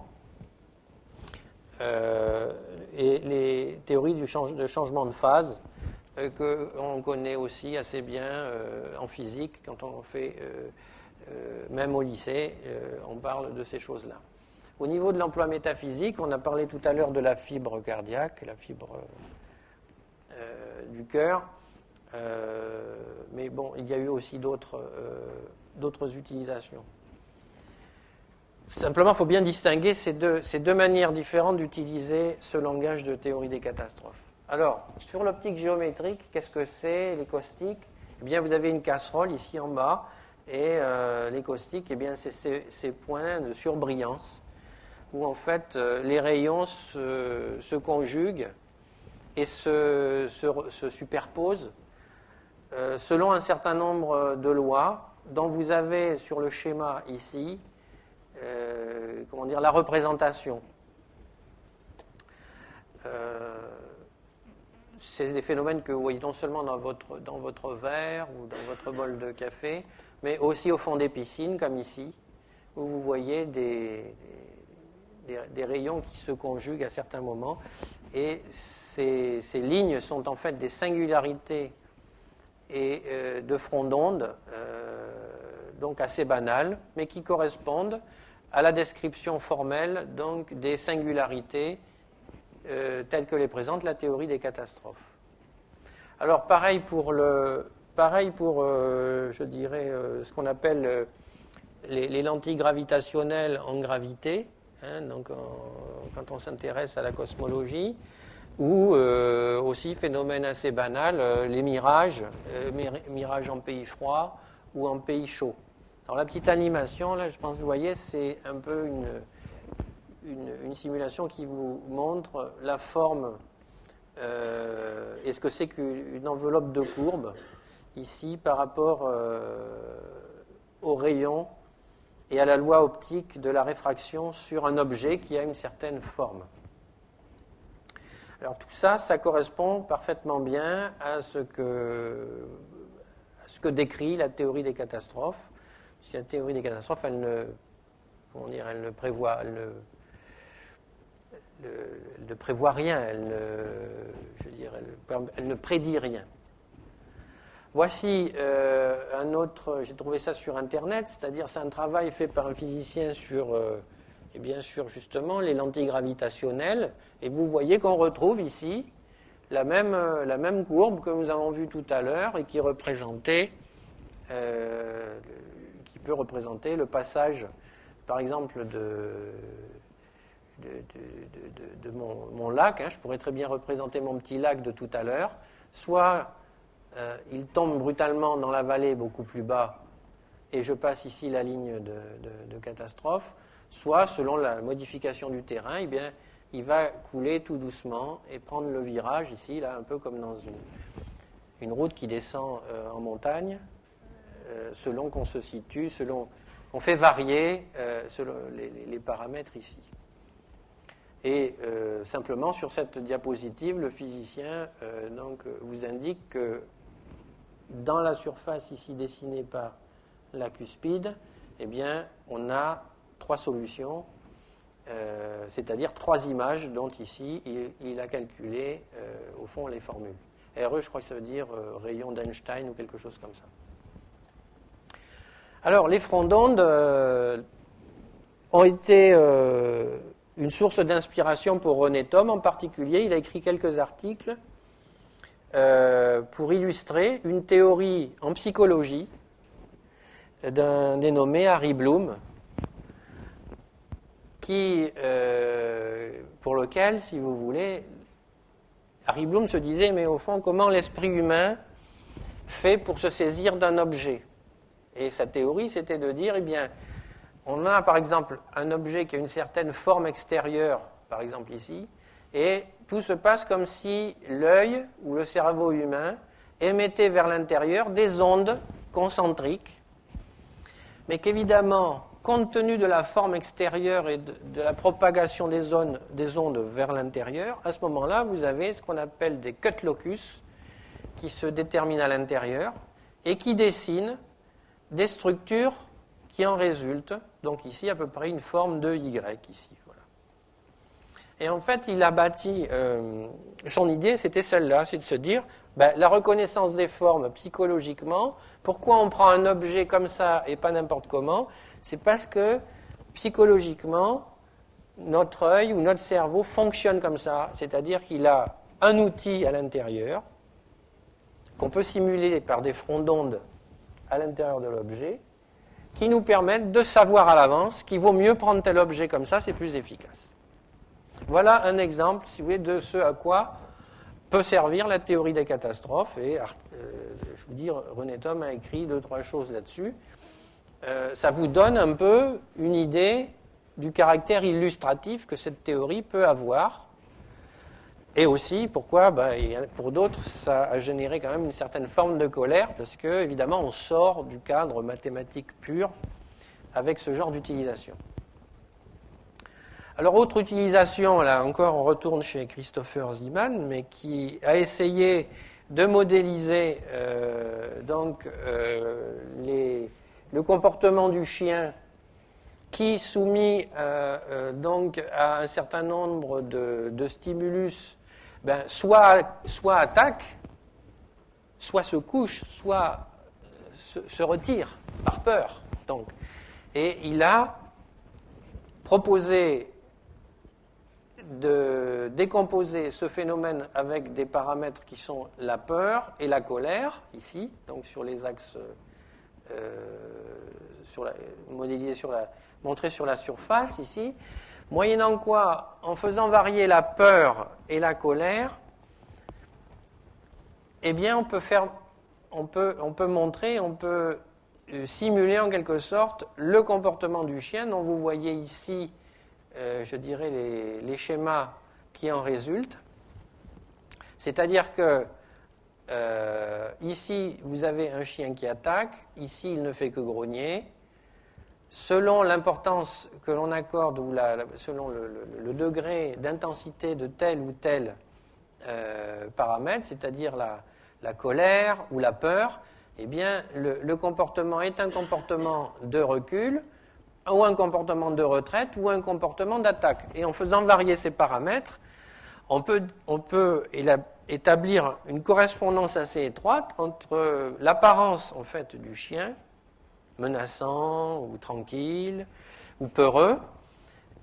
et les théories de changement de phase, qu'on connaît aussi assez bien en physique, quand on fait, même au lycée, on parle de ces choses-là. Au niveau de l'emploi métaphysique, on a parlé tout à l'heure de la fibre cardiaque, la fibre du cœur, mais bon, il y a eu aussi d'autres utilisations. Simplement, il faut bien distinguer ces deux manières différentes d'utiliser ce langage de théorie des catastrophes. Alors, sur l'optique géométrique, qu'est-ce que c'est les caustiques ? Eh bien, vous avez une casserole ici en bas, et les caustiques, eh bien, c'est ces points de surbrillance où en fait les rayons se conjuguent et se superposent selon un certain nombre de lois dont vous avez sur le schéma ici, la représentation. C'est des phénomènes que vous voyez non seulement dans votre verre ou dans votre bol de café, mais aussi au fond des piscines, comme ici, où vous voyez des rayons qui se conjuguent à certains moments. Et ces lignes sont en fait des singularités et de front d'onde, donc assez banales, mais qui correspondent à la description formelle donc, des singularités telles que les présente la théorie des catastrophes. Alors, pareil pour je dirais, ce qu'on appelle les lentilles gravitationnelles en gravité, donc quand on s'intéresse à la cosmologie, ou aussi, phénomène assez banal, les mirages en pays froid ou en pays chaud. Alors, la petite animation, là, je pense que vous voyez, c'est un peu une simulation qui vous montre la forme et ce que c'est qu'une enveloppe de courbe ici par rapport aux rayons et à la loi optique de la réfraction sur un objet qui a une certaine forme. Alors tout ça, ça correspond parfaitement bien à ce que décrit la théorie des catastrophes, puisque la théorie des catastrophes, elle ne prévoit rien, elle ne prédit rien. Voici un autre, j'ai trouvé ça sur Internet, c'est-à-dire c'est un travail fait par un physicien sur justement les lentilles gravitationnelles, et vous voyez qu'on retrouve ici la même courbe que nous avons vue tout à l'heure et qui peut représenter le passage, par exemple, de mon lac, je pourrais très bien représenter mon petit lac de tout à l'heure, soit il tombe brutalement dans la vallée beaucoup plus bas et je passe ici la ligne de catastrophe, soit selon la modification du terrain, eh bien, il va couler tout doucement et prendre le virage ici, là, un peu comme dans une route qui descend en montagne, selon qu'on se situe, selon qu'on fait varier selon les paramètres ici. Et simplement, sur cette diapositive, le physicien vous indique que dans la surface ici dessinée par la cuspide, eh bien, on a 3 solutions, c'est-à-dire 3 images dont ici, il a calculé, au fond, les formules. RE, je crois que ça veut dire rayon d'Einstein ou quelque chose comme ça. Alors, les fronts d'onde ont été une source d'inspiration pour René Thom en particulier. Il a écrit quelques articles pour illustrer une théorie en psychologie d'un dénommé Harry Bloom, pour lequel, si vous voulez, Harry Bloom se disait, mais au fond, comment l'esprit humain fait pour se saisir d'un objet? Et sa théorie, c'était de dire, eh bien, on a par exemple un objet qui a une certaine forme extérieure, par exemple ici, et tout se passe comme si l'œil ou le cerveau humain émettait vers l'intérieur des ondes concentriques, mais qu'évidemment, compte tenu de la forme extérieure et de la propagation des ondes vers l'intérieur, à ce moment-là, vous avez ce qu'on appelle des cut locus qui se déterminent à l'intérieur et qui dessinent des structures qui en résultent. Donc ici, à peu près une forme de Y ici. Voilà. Et en fait, il a bâti, son idée, c'était celle-là, c'est de se dire, la reconnaissance des formes psychologiquement, pourquoi on prend un objet comme ça et pas n'importe comment? C'est parce que psychologiquement, notre œil ou notre cerveau fonctionne comme ça, c'est-à-dire qu'il a un outil à l'intérieur qu'on peut simuler par des fronts d'onde à l'intérieur de l'objet, qui nous permettent de savoir à l'avance qu'il vaut mieux prendre tel objet comme ça, c'est plus efficace. Voilà un exemple, si vous voulez, de ce à quoi peut servir la théorie des catastrophes. Et je vous dis, René Thom a écrit 2-3 choses là-dessus. Ça vous donne un peu une idée du caractère illustratif que cette théorie peut avoir. Et aussi, pourquoi, pour d'autres, ça a généré quand même une certaine forme de colère, parce que, évidemment, on sort du cadre mathématique pur avec ce genre d'utilisation. Alors, autre utilisation, là encore, on retourne chez Christopher Zeeman, mais qui a essayé de modéliser le comportement du chien qui, soumis donc à un certain nombre de stimulus, soit attaque, soit se couche, soit se retire par peur. Donc. Et il a proposé de décomposer ce phénomène avec des paramètres qui sont la peur et la colère, ici, donc sur les axes montrés sur la surface, ici, moyennant quoi, en faisant varier la peur et la colère, eh bien, on peut montrer, on peut simuler en quelque sorte le comportement du chien, dont vous voyez ici, je dirais, les schémas qui en résultent. C'est-à-dire que ici, vous avez un chien qui attaque, ici, il ne fait que grogner. Selon l'importance que l'on accorde, ou selon le degré d'intensité de tel ou tel paramètre, c'est-à-dire la colère ou la peur, eh bien, le comportement est un comportement de recul, ou un comportement de retraite, ou un comportement d'attaque. Et en faisant varier ces paramètres, on peut établir une correspondance assez étroite entre l'apparence, en fait, du chien, menaçant ou tranquille ou peureux,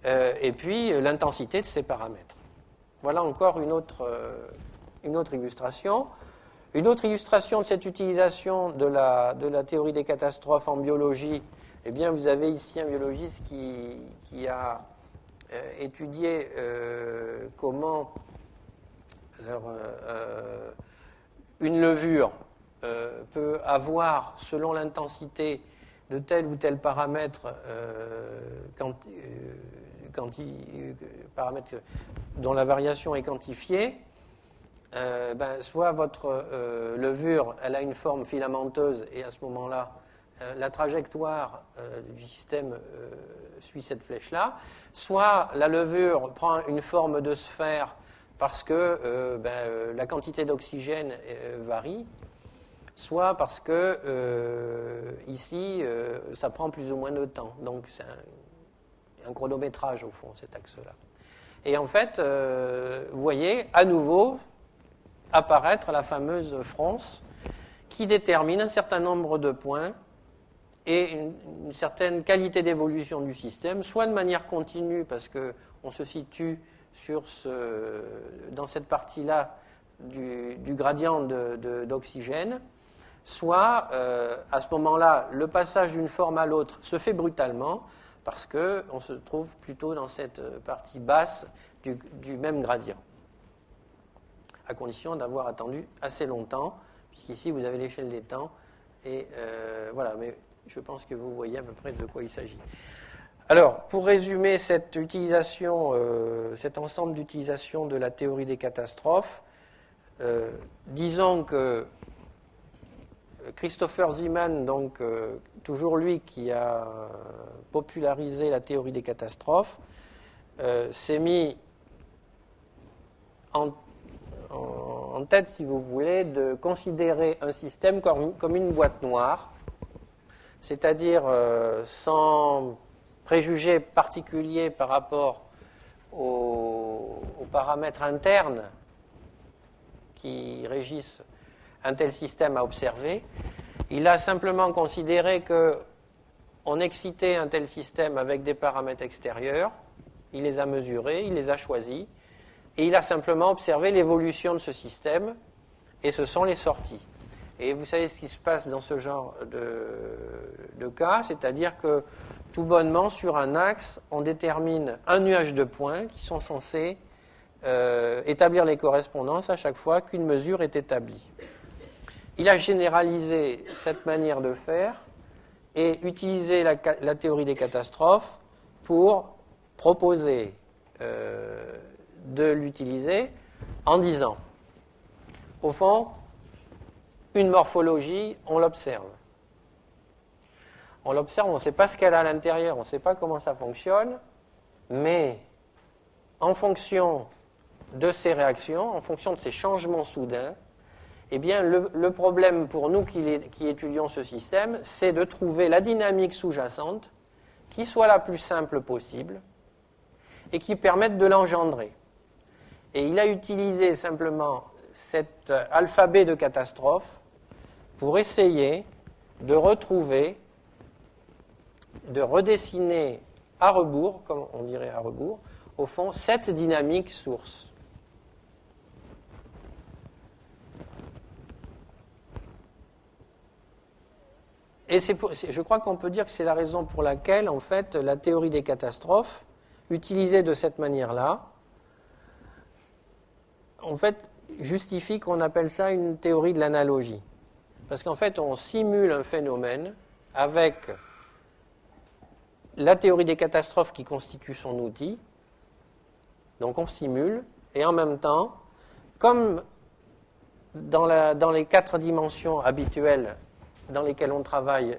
et puis l'intensité de ces paramètres. Voilà encore une autre illustration. Une autre illustration de cette utilisation de la théorie des catastrophes en biologie, eh bien, vous avez ici un biologiste qui a étudié comment une levure peut avoir, selon l'intensité de tel ou tel paramètre, paramètre dont la variation est quantifiée, soit votre levure, elle a une forme filamenteuse, et à ce moment-là, la trajectoire du système suit cette flèche-là, soit la levure prend une forme de sphère parce que la quantité d'oxygène varie, soit parce que ici, ça prend plus ou moins de temps. Donc c'est un chronométrage au fond, cet axe-là. Et en fait, vous voyez à nouveau apparaître la fameuse fronce qui détermine un certain nombre de points et une certaine qualité d'évolution du système, soit de manière continue, parce qu'on se situe dans cette partie-là du gradient d'oxygène, soit à ce moment-là, le passage d'une forme à l'autre se fait brutalement, parce qu'on se trouve plutôt dans cette partie basse du même gradient, à condition d'avoir attendu assez longtemps, puisqu'ici vous avez l'échelle des temps, et voilà, mais je pense que vous voyez à peu près de quoi il s'agit. Alors, pour résumer cette utilisation, cet ensemble d'utilisation de la théorie des catastrophes, disons que Christopher Zeeman, donc toujours lui qui a popularisé la théorie des catastrophes, s'est mis en tête, si vous voulez, de considérer un système comme une boîte noire, c'est-à-dire sans préjugés particuliers par rapport aux paramètres internes qui régissent un tel système à observer. Il a simplement considéré qu'on excitait un tel système avec des paramètres extérieurs, il les a mesurés, il les a choisis, et il a simplement observé l'évolution de ce système, et ce sont les sorties. Et vous savez ce qui se passe dans ce genre de cas, c'est-à-dire que tout bonnement, sur un axe, on détermine un nuage de points qui sont censés établir les correspondances à chaque fois qu'une mesure est établie. Il a généralisé cette manière de faire et utilisé la théorie des catastrophes pour proposer de l'utiliser en disant, au fond, une morphologie, on l'observe. On l'observe, on ne sait pas ce qu'elle a à l'intérieur, on ne sait pas comment ça fonctionne, mais en fonction de ces réactions, en fonction de ces changements soudains, eh bien, le problème pour nous qui étudions ce système, c'est de trouver la dynamique sous-jacente qui soit la plus simple possible et qui permette de l'engendrer. Et il a utilisé simplement cet alphabet de catastrophes pour essayer de retrouver, de redessiner à rebours, comme on dirait à rebours, au fond, cette dynamique source. Et je crois qu'on peut dire que c'est la raison pour laquelle, en fait, la théorie des catastrophes, utilisée de cette manière-là, en fait, justifie qu'on appelle ça une théorie de l'analogie. Parce qu'en fait, on simule un phénomène avec la théorie des catastrophes qui constitue son outil. Donc on simule, et en même temps, comme dans les 4 dimensions habituelles dans lesquelles on travaille,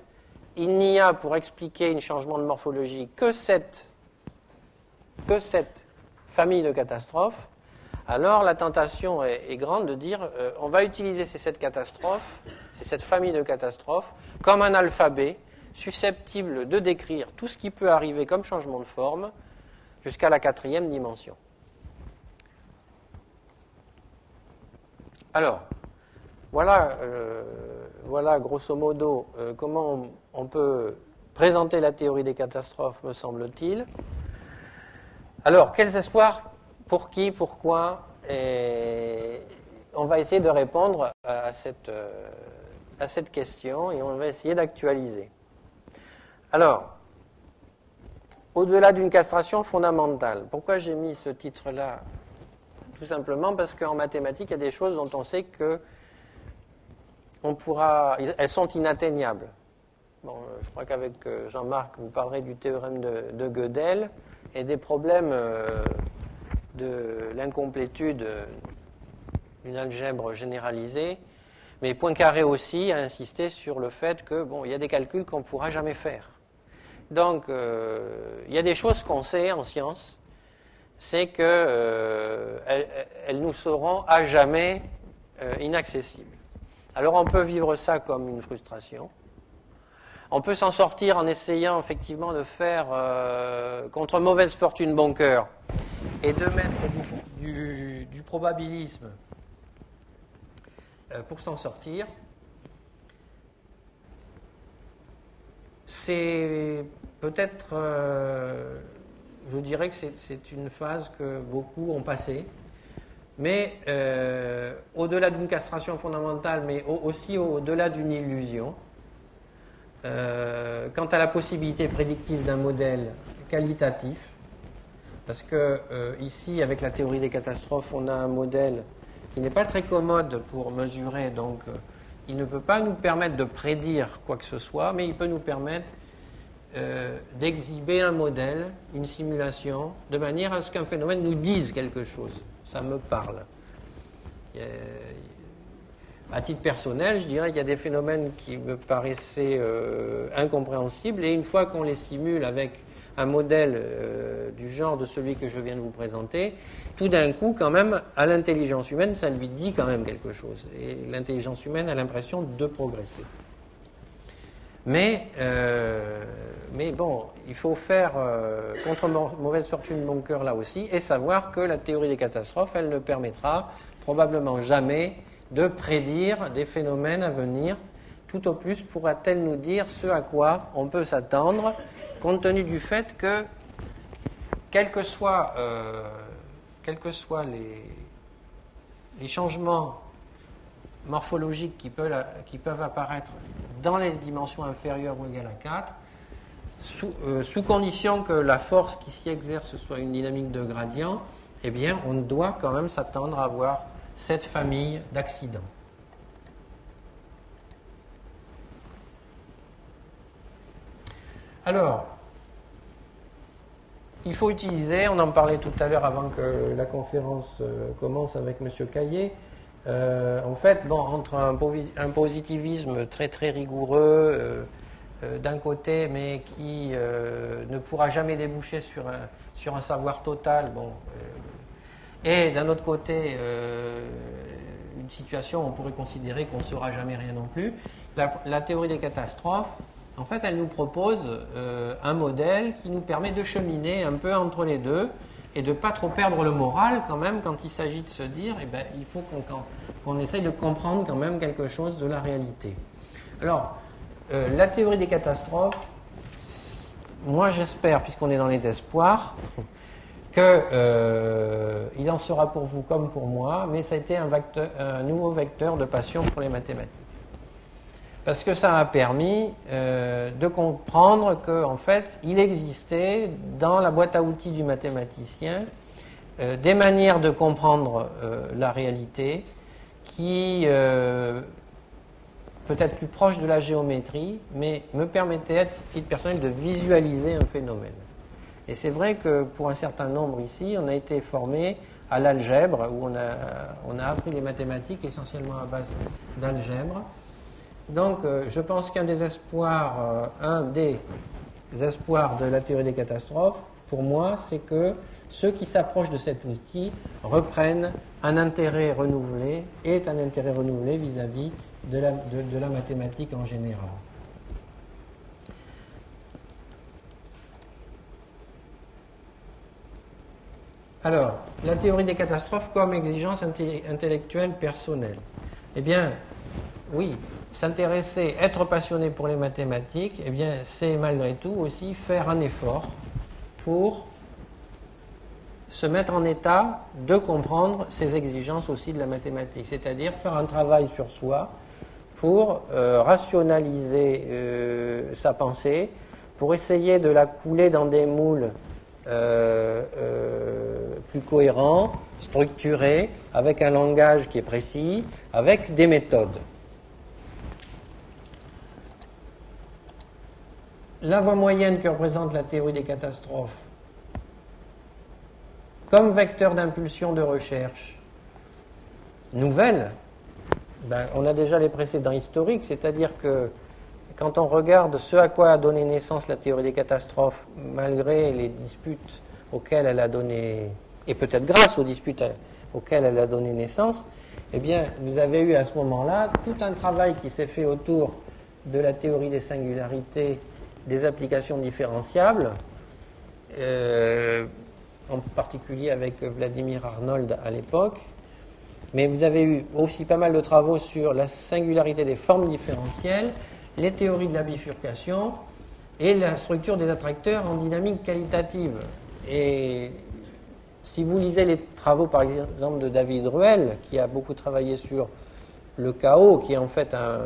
il n'y a pour expliquer un changement de morphologie que cette famille de catastrophes, alors la tentation est grande de dire on va utiliser ces 7 catastrophes, c'est cette famille de catastrophes, comme un alphabet susceptible de décrire tout ce qui peut arriver comme changement de forme jusqu'à la 4e dimension. Alors, voilà grosso modo comment on peut présenter la théorie des catastrophes, me semble-t-il. Alors, quels espoirs, pour qui, pourquoi, et on va essayer de répondre à cette question et on va essayer d'actualiser. Alors, au-delà d'une castration fondamentale, pourquoi j'ai mis ce titre-là? Tout simplement parce qu'en mathématiques, il y a des choses dont on sait que elles sont inatteignables. Bon, je crois qu'avec Jean-Marc, vous parlerez du théorème de Gödel et des problèmes de l'incomplétude d'une algèbre généralisée. Mais Poincaré aussi a insisté sur le fait que, bon, il y a des calculs qu'on ne pourra jamais faire. Donc, il y a des choses qu'on sait en science, c'est qu'elles nous seront à jamais inaccessibles. Alors, on peut vivre ça comme une frustration. On peut s'en sortir en essayant effectivement de faire contre mauvaise fortune bon cœur et de mettre du probabilisme pour s'en sortir. C'est peut-être, je dirais que c'est une phase que beaucoup ont passée, mais au-delà d'une castration fondamentale, mais aussi au-delà d'une illusion, quant à la possibilité prédictive d'un modèle qualitatif, parce que ici, avec la théorie des catastrophes, on a un modèle qui n'est pas très commode pour mesurer, donc il ne peut pas nous permettre de prédire quoi que ce soit, mais il peut nous permettre d'exhiber un modèle, une simulation, de manière à ce qu'un phénomène nous dise quelque chose. Ça me parle. À titre personnel, je dirais qu'il y a des phénomènes qui me paraissaient incompréhensibles, et une fois qu'on les simule avec un modèle du genre de celui que je viens de vous présenter, tout d'un coup, quand même, à l'intelligence humaine, ça lui dit quand même quelque chose. Et l'intelligence humaine a l'impression de progresser. Mais bon, il faut faire contre mauvaise fortune bon cœur là aussi, et savoir que la théorie des catastrophes, elle ne permettra probablement jamais de prédire des phénomènes à venir. Tout au plus pourra-t-elle nous dire ce à quoi on peut s'attendre, compte tenu du fait que, quels que soient les changements morphologiques qui peuvent apparaître dans les dimensions inférieures ou égales à 4, sous condition que la force qui s'y exerce soit une dynamique de gradient, eh bien, on doit quand même s'attendre à avoir cette famille d'accidents. Alors, il faut utiliser, on en parlait tout à l'heure avant que la conférence commence avec M. Caillé, en fait, bon, entre un positivisme très très rigoureux d'un côté, mais qui ne pourra jamais déboucher sur un savoir total, bon, et d'un autre côté, une situation où on pourrait considérer qu'on ne saura jamais rien non plus, la théorie des catastrophes, en fait, elle nous propose un modèle qui nous permet de cheminer un peu entre les deux et de ne pas trop perdre le moral quand même quand il s'agit de se dire, eh ben, il faut qu'on essaye de comprendre quand même quelque chose de la réalité. Alors, la théorie des catastrophes, moi j'espère, puisqu'on est dans les espoirs, qu'il en sera pour vous comme pour moi, mais ça a été un nouveau vecteur de passion pour les mathématiques. Parce que ça a permis de comprendre qu'en fait, il existait dans la boîte à outils du mathématicien des manières de comprendre la réalité qui, peut-être plus proches de la géométrie, mais me permettaient, à titre personnel, de visualiser un phénomène. Et c'est vrai que pour un certain nombre ici, on a été formé à l'algèbre, où on a appris les mathématiques essentiellement à base d'algèbre. Donc, je pense qu'un des espoirs de la théorie des catastrophes, pour moi, c'est que ceux qui s'approchent de cet outil reprennent un intérêt renouvelé, vis-à-vis de la mathématique en général. Alors, la théorie des catastrophes comme exigence intellectuelle personnelle. Eh bien, oui, s'intéresser, être passionné pour les mathématiques, eh bien, c'est malgré tout aussi faire un effort pour se mettre en état de comprendre ces exigences aussi de la mathématique, c'est-à-dire faire un travail sur soi pour rationaliser sa pensée, pour essayer de la couler dans des moules plus cohérents, structurés, avec un langage qui est précis, avec des méthodes. La voie moyenne que représente la théorie des catastrophes comme vecteur d'impulsion de recherche nouvelle, ben, on a déjà les précédents historiques, c'est-à-dire que quand on regarde ce à quoi a donné naissance la théorie des catastrophes, malgré les disputes auxquelles elle a donné, et peut-être grâce aux disputes auxquelles elle a donné naissance, eh bien, vous avez eu à ce moment-là tout un travail qui s'est fait autour de la théorie des singularités, des applications différenciables, en particulier avec Vladimir Arnold à l'époque, mais vous avez eu aussi pas mal de travaux sur la singularité des formes différentielles, les théories de la bifurcation et la structure des attracteurs en dynamique qualitative. Et si vous lisez les travaux, par exemple, de David Ruel, qui a beaucoup travaillé sur le chaos, qui est en fait un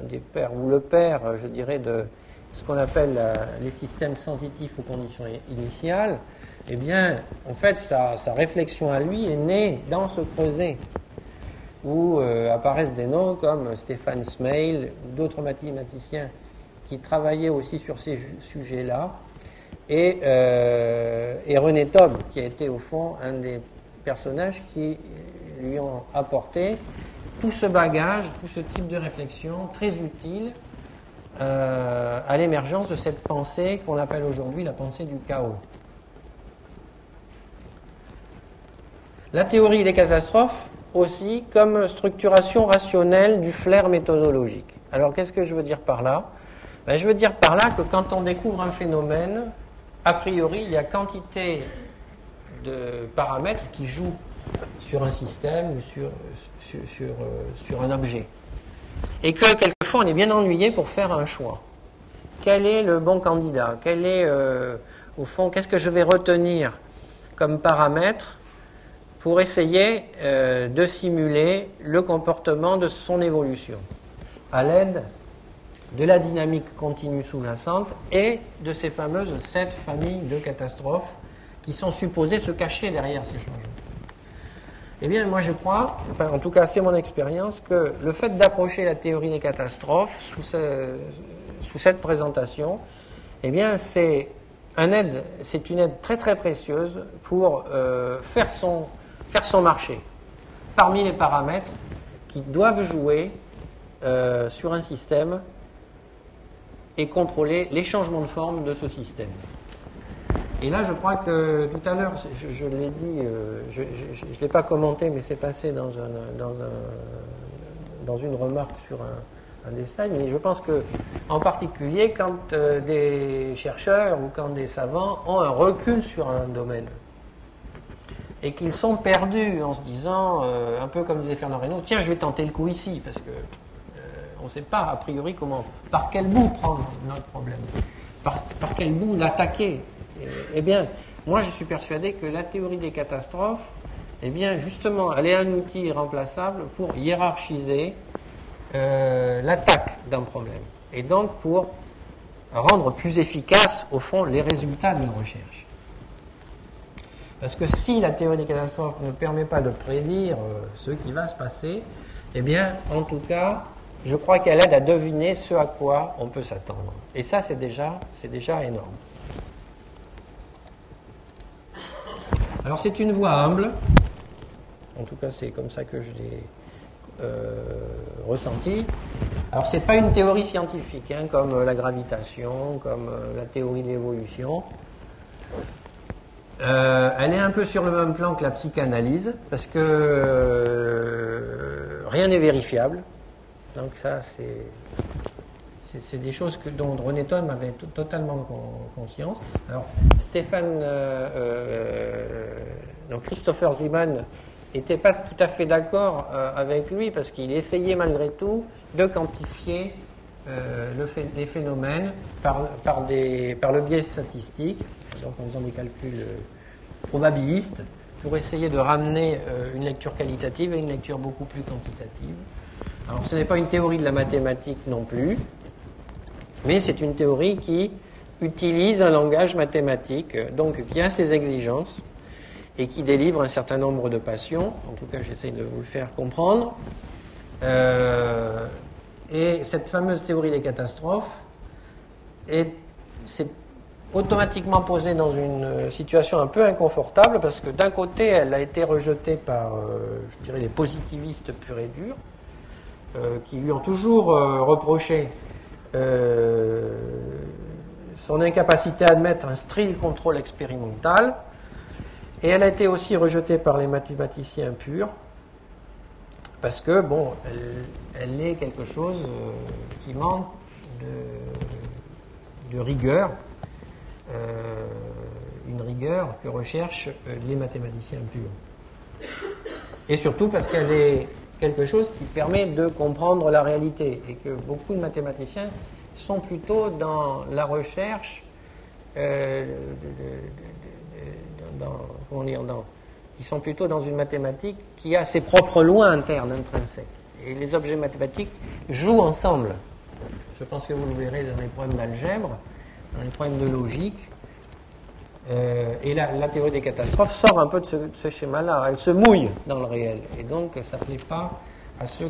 des pères, ou le père, je dirais, de ce qu'on appelle les systèmes sensitifs aux conditions initiales, eh bien, en fait, sa réflexion à lui est née dans ce creuset, où apparaissent des noms comme Stefan Smail, d'autres mathématiciens qui travaillaient aussi sur ces sujets-là, et René Taube, qui a été au fond un des personnages qui lui ont apporté tout ce bagage, tout ce type de réflexion très utile à l'émergence de cette pensée qu'on appelle aujourd'hui la pensée du chaos. La théorie des catastrophes aussi comme structuration rationnelle du flair méthodologique. Alors qu'est-ce que je veux dire par là ? Ben, je veux dire par là que quand on découvre un phénomène, a priori il y a quantité de paramètres qui jouent sur un système ou sur un objet. Et que quelquefois on est bien ennuyé pour faire un choix. Quel est le bon candidat ? Quel est, au fond, qu'est-ce que je vais retenir comme paramètre pour essayer de simuler le comportement de son évolution à l'aide de la dynamique continue sous-jacente et de ces fameuses 7 familles de catastrophes qui sont supposées se cacher derrière ces changements. Eh bien, moi je crois, enfin en tout cas c'est mon expérience, que le fait d'approcher la théorie des catastrophes sous cette présentation, eh bien c'est une aide très très précieuse pour faire son marché parmi les paramètres qui doivent jouer sur un système et contrôler les changements de forme de ce système. Et là, je crois que tout à l'heure, je l'ai dit, je ne l'ai pas commenté, mais c'est passé dans une remarque sur un des slides, mais je pense que, en particulier, quand des chercheurs ou quand des savants ont un recul sur un domaine, et qu'ils sont perdus en se disant, un peu comme disait Fernand Reynaud, tiens, je vais tenter le coup ici, parce que on ne sait pas, a priori, par quel bout prendre notre problème, par quel bout l'attaquer. Eh bien, moi, je suis persuadé que la théorie des catastrophes, eh bien, justement, elle est un outil irremplaçable pour hiérarchiser l'attaque d'un problème, et donc pour rendre plus efficaces, au fond, les résultats de la recherche. Parce que si la théorie des catastrophes ne permet pas de prédire ce qui va se passer, eh bien, en tout cas, je crois qu'elle aide à deviner ce à quoi on peut s'attendre. Et ça, c'est déjà énorme. Alors, c'est une voie humble. En tout cas, c'est comme ça que je l'ai ressenti. Alors, c'est pas une théorie scientifique, comme la gravitation, comme la théorie de l'évolution. Elle est un peu sur le même plan que la psychanalyse, parce que rien n'est vérifiable. Donc ça, c'est des choses dont René Thom avait totalement conscience. Alors, Christopher Zeeman n'était pas tout à fait d'accord avec lui, parce qu'il essayait malgré tout de quantifier les phénomènes par le biais statistique, donc en faisant des calculs probabilistes, pour essayer de ramener une lecture qualitative à une lecture beaucoup plus quantitative. Alors, ce n'est pas une théorie de la mathématique non plus, mais c'est une théorie qui utilise un langage mathématique, donc qui a ses exigences, et qui délivre un certain nombre de passions. En tout cas, j'essaie de vous le faire comprendre. Et cette fameuse théorie des catastrophes s'est automatiquement posée dans une situation un peu inconfortable, parce que d'un côté, elle a été rejetée par, je dirais, les positivistes purs et durs, qui lui ont toujours reproché son incapacité à admettre un strict contrôle expérimental, et elle a été aussi rejetée par les mathématiciens purs, parce que, bon, elle est quelque chose qui manque de rigueur, une rigueur que recherchent les mathématiciens purs. Et surtout parce qu'elle est quelque chose qui permet de comprendre la réalité, et que beaucoup de mathématiciens sont plutôt dans la recherche, ils sont plutôt dans une mathématique qui a ses propres lois internes, intrinsèques. Et les objets mathématiques jouent ensemble. Je pense que vous le verrez dans les problèmes d'algèbre, dans les problèmes de logique. Et la théorie des catastrophes sort un peu de ce schéma-là. Elle se mouille dans le réel. Et donc, ça ne plaît pas à ceux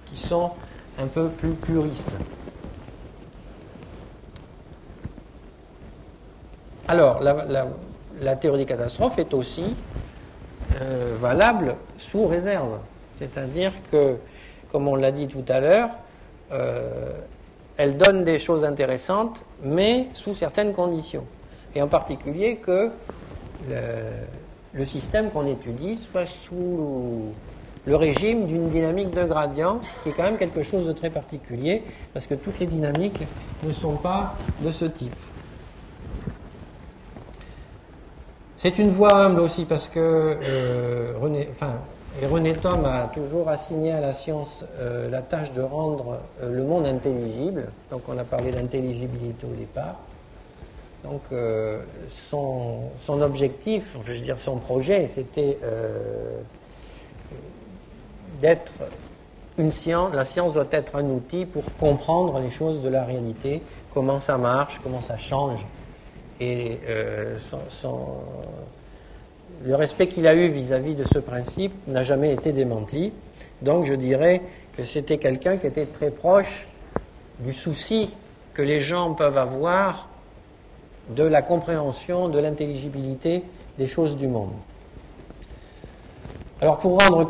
qui sont un peu plus puristes. Alors, la théorie des catastrophes est aussi valable sous réserve. C'est-à-dire que, comme on l'a dit tout à l'heure, elle donne des choses intéressantes, mais sous certaines conditions. Et en particulier que le système qu'on étudie soit sous le régime d'une dynamique de gradient, ce qui est quand même quelque chose de très particulier, parce que toutes les dynamiques ne sont pas de ce type. C'est une voie humble aussi, parce que René Thom a toujours assigné à la science la tâche de rendre le monde intelligible. Donc on a parlé d'intelligibilité au départ. Donc son objectif, je veux dire son projet, c'était d'être une science. La science doit être un outil pour comprendre les choses de la réalité, comment ça marche, comment ça change. Et le respect qu'il a eu vis-à-vis de ce principe n'a jamais été démenti. Donc je dirais que c'était quelqu'un qui était très proche du souci que les gens peuvent avoir de la compréhension, de l'intelligibilité des choses du monde. Alors pour rendre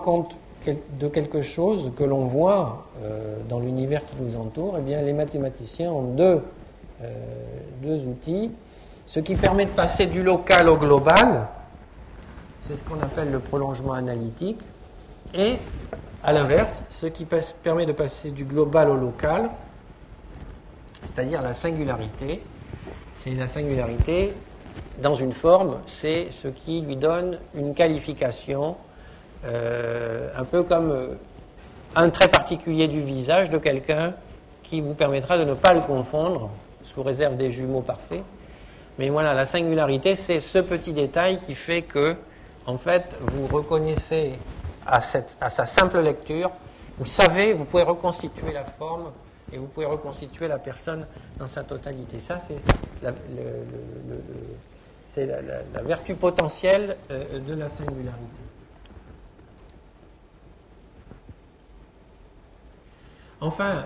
compte de quelque chose que l'on voit dans l'univers qui nous entoure, eh bien les mathématiciens ont deux outils. Ce qui permet de passer du local au global, c'est ce qu'on appelle le prolongement analytique, et à l'inverse, ce qui permet de passer du global au local, c'est-à-dire la singularité. C'est la singularité dans une forme, c'est ce qui lui donne une qualification, un peu comme un trait particulier du visage de quelqu'un qui vous permettra de ne pas le confondre, sous réserve des jumeaux parfaits. Mais voilà, la singularité, c'est ce petit détail qui fait que, en fait, vous reconnaissez à sa simple lecture, vous savez, vous pouvez reconstituer la forme et vous pouvez reconstituer la personne dans sa totalité. Ça, c'est la vertu potentielle de la singularité. Enfin,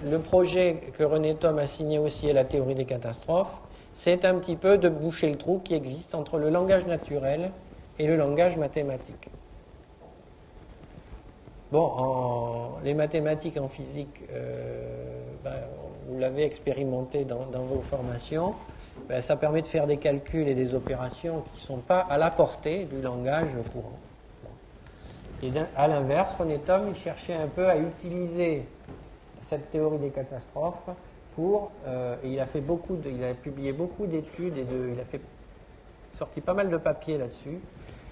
le projet que René Thom a signé aussi à la théorie des catastrophes, c'est un petit peu de boucher le trou qui existe entre le langage naturel et le langage mathématique. Bon, les mathématiques en physique, vous l'avez expérimenté dans vos formations, ça permet de faire des calculs et des opérations qui ne sont pas à la portée du langage courant. Et à l'inverse, René Thom, il cherchait un peu à utiliser cette théorie des catastrophes et il a publié beaucoup d'études il a sorti pas mal de papiers là-dessus.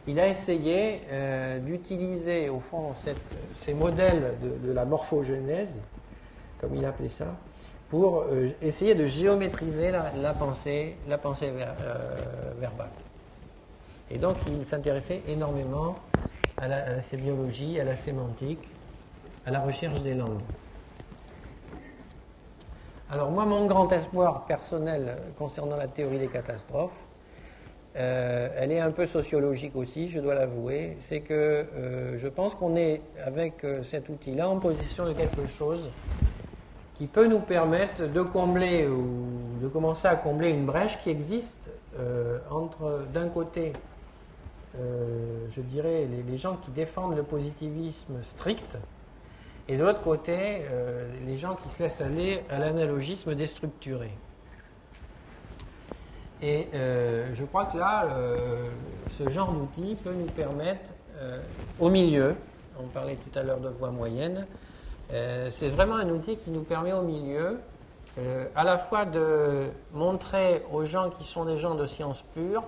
Il a essayé d'utiliser au fond ces modèles de la morphogenèse, comme il appelait ça, pour essayer de géométriser la pensée verbale. Et donc il s'intéressait énormément à la sémiologie, à la sémantique, à la recherche des langues. Alors moi, mon grand espoir personnel concernant la théorie des catastrophes, elle est un peu sociologique aussi, je dois l'avouer, c'est que je pense qu'on est, avec cet outil-là, en position de quelque chose qui peut nous permettre de combler ou de commencer à combler une brèche qui existe entre, d'un côté, je dirais, les gens qui défendent le positivisme strict et de l'autre côté, les gens qui se laissent aller à l'analogisme déstructuré. Et je crois que là, ce genre d'outil peut nous permettre, au milieu, on parlait tout à l'heure de voie moyenne, c'est vraiment un outil qui nous permet au milieu, à la fois de montrer aux gens qui sont des gens de sciences pures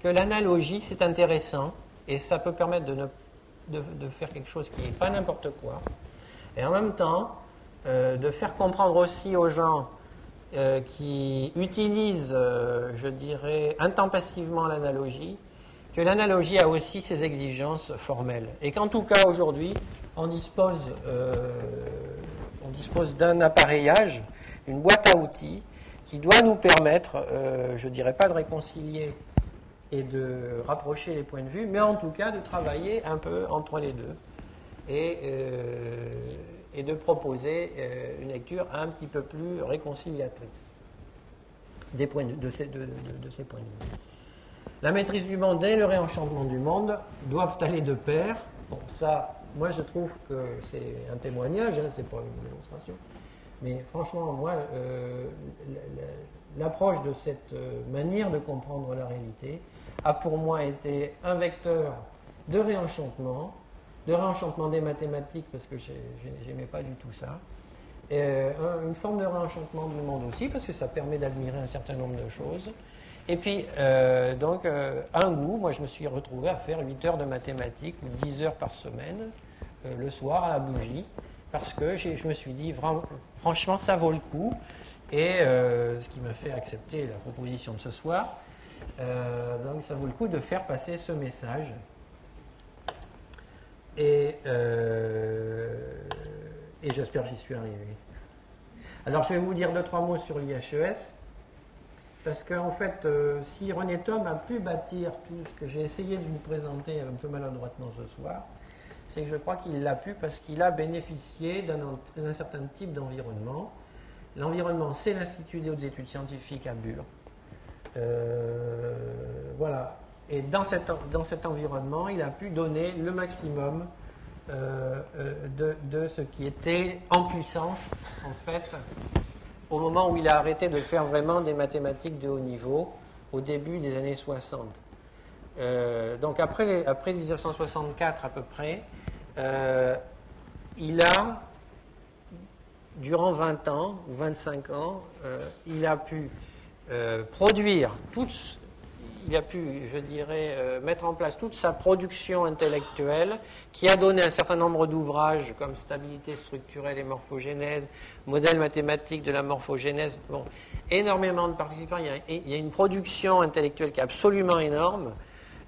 que l'analogie c'est intéressant et ça peut permettre de faire quelque chose qui n'est pas n'importe quoi, et en même temps de faire comprendre aussi aux gens qui utilisent, je dirais, intempestivement l'analogie, que l'analogie a aussi ses exigences formelles. Et qu'en tout cas, aujourd'hui, on dispose d'un appareillage, une boîte à outils, qui doit nous permettre, je ne dirais pas de réconcilier et de rapprocher les points de vue, mais en tout cas de travailler un peu entre les deux et de proposer une lecture un petit peu plus réconciliatrice de ces points de vue. La maîtrise du monde et le réenchantement du monde doivent aller de pair. Bon, ça, moi je trouve que c'est un témoignage, hein, c'est pas une démonstration. Mais franchement, moi, l'approche de cette manière de comprendre la réalité a pour moi été un vecteur de réenchantement des mathématiques, parce que j'aimais pas du tout ça, et une forme de réenchantement du monde aussi, parce que ça permet d'admirer un certain nombre de choses. Et puis, donc, un goût, moi je me suis retrouvé à faire 8 heures de mathématiques ou 10 heures par semaine, le soir à la bougie, parce que je me suis dit, franchement, ça vaut le coup. Et ce qui m'a fait accepter la proposition de ce soir, donc ça vaut le coup de faire passer ce message. Et j'espère que j'y suis arrivé. Alors je vais vous dire 2-3 mots sur l'IHES, parce qu'en fait, si René Thom a pu bâtir tout ce que j'ai essayé de vous présenter un peu maladroitement ce soir, c'est que je crois qu'il l'a pu parce qu'il a bénéficié d'un certain type d'environnement. L'environnement, c'est l'Institut des hautes études scientifiques à Bure. Voilà. Et dans cet environnement, il a pu donner le maximum de ce qui était en puissance, en fait, au moment où il a arrêté de faire vraiment des mathématiques de haut niveau, au début des années 60. Donc après 1964 à peu près, il a, durant 20 ans ou 25 ans, il a pu produire il a pu, je dirais, mettre en place toute sa production intellectuelle qui a donné un certain nombre d'ouvrages comme Stabilité structurelle et morphogénèse, Modèle mathématique de la morphogénèse, bon, énormément de participants. Il y a une production intellectuelle qui est absolument énorme,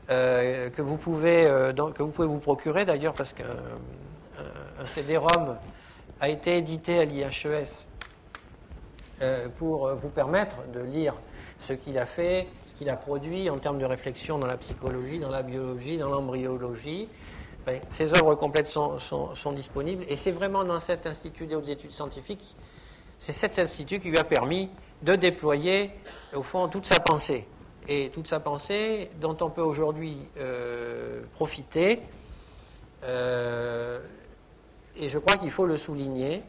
que vous pouvez vous procurer d'ailleurs, parce qu'un CD-ROM a été édité à l'IHES pour vous permettre de lire ce qu'il a fait, qu'il a produit en termes de réflexion dans la psychologie, dans la biologie, dans l'embryologie. Ben, ces œuvres complètes sont disponibles, et c'est vraiment dans cet Institut des hautes études scientifiques, c'est cet institut qui lui a permis de déployer, au fond, toute sa pensée. Et toute sa pensée dont on peut aujourd'hui profiter. Et je crois qu'il faut le souligner.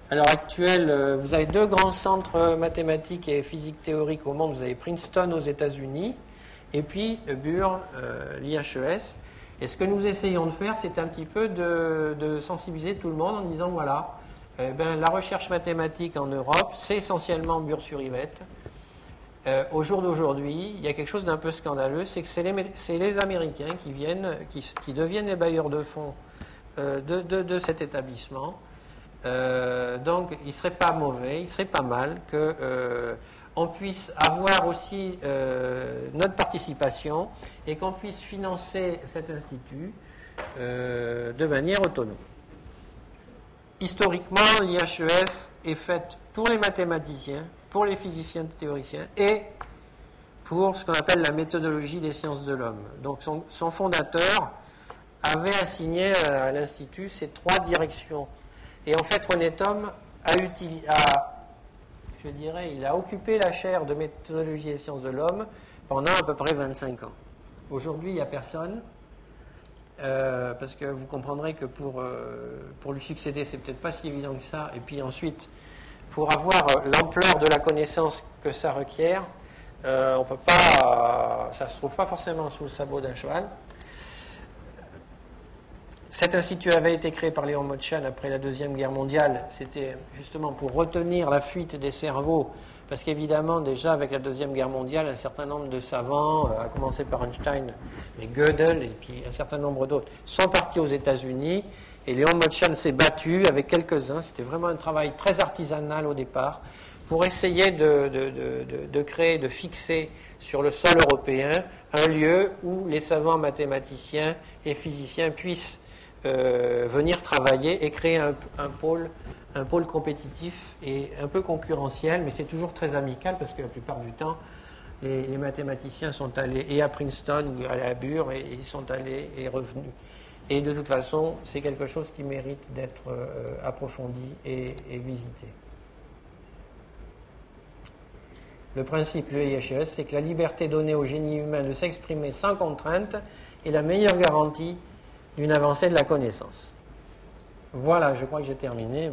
À l'heure actuelle, vous avez 2 grands centres mathématiques et physique théorique au monde. Vous avez Princeton aux États-Unis et puis Bure, l'IHES. Et ce que nous essayons de faire, c'est un petit peu de sensibiliser tout le monde en disant, voilà, la recherche mathématique en Europe, c'est essentiellement Bure-sur-Yvette. Au jour d'aujourd'hui, il y a quelque chose d'un peu scandaleux, c'est que c'est les Américains qui deviennent les bailleurs de fonds de cet établissement. Donc, il ne serait pas mauvais, il serait pas mal qu'on puisse avoir aussi notre participation et qu'on puisse financer cet institut de manière autonome. Historiquement, l'IHES est faite pour les mathématiciens, pour les physiciens théoriciens et pour ce qu'on appelle la méthodologie des sciences de l'homme. Donc, son fondateur avait assigné à l'Institut ces 3 directions. Et en fait, René Thom il a occupé la chaire de méthodologie et sciences de l'homme pendant à peu près 25 ans. Aujourd'hui, il n'y a personne. parce que vous comprendrez que pour lui succéder, c'est peut-être pas si évident que ça. Et puis ensuite, pour avoir l'ampleur de la connaissance que ça requiert, on peut pas, ça se trouve pas forcément sous le sabot d'un cheval. Cet institut avait été créé par Léon Mottchan après la Deuxième Guerre mondiale. C'était justement pour retenir la fuite des cerveaux, parce qu'évidemment, déjà avec la Deuxième Guerre mondiale, un certain nombre de savants, à commencer par Einstein, et Gödel, et puis un certain nombre d'autres, sont partis aux États-Unis, et Léon Mottchan s'est battu avec quelques-uns. C'était vraiment un travail très artisanal au départ, pour essayer de créer, de fixer sur le sol européen un lieu où les savants mathématiciens et physiciens puissent venir travailler et créer un pôle compétitif et un peu concurrentiel, mais c'est toujours très amical parce que la plupart du temps, les mathématiciens sont allés et à Princeton ou à Bure et ils sont allés et revenus. Et de toute façon, c'est quelque chose qui mérite d'être approfondi et visité. Le principe, le IHES, c'est que la liberté donnée au génie humain de s'exprimer sans contrainte est la meilleure garantie d'une avancée de la connaissance. Voilà, je crois que j'ai terminé.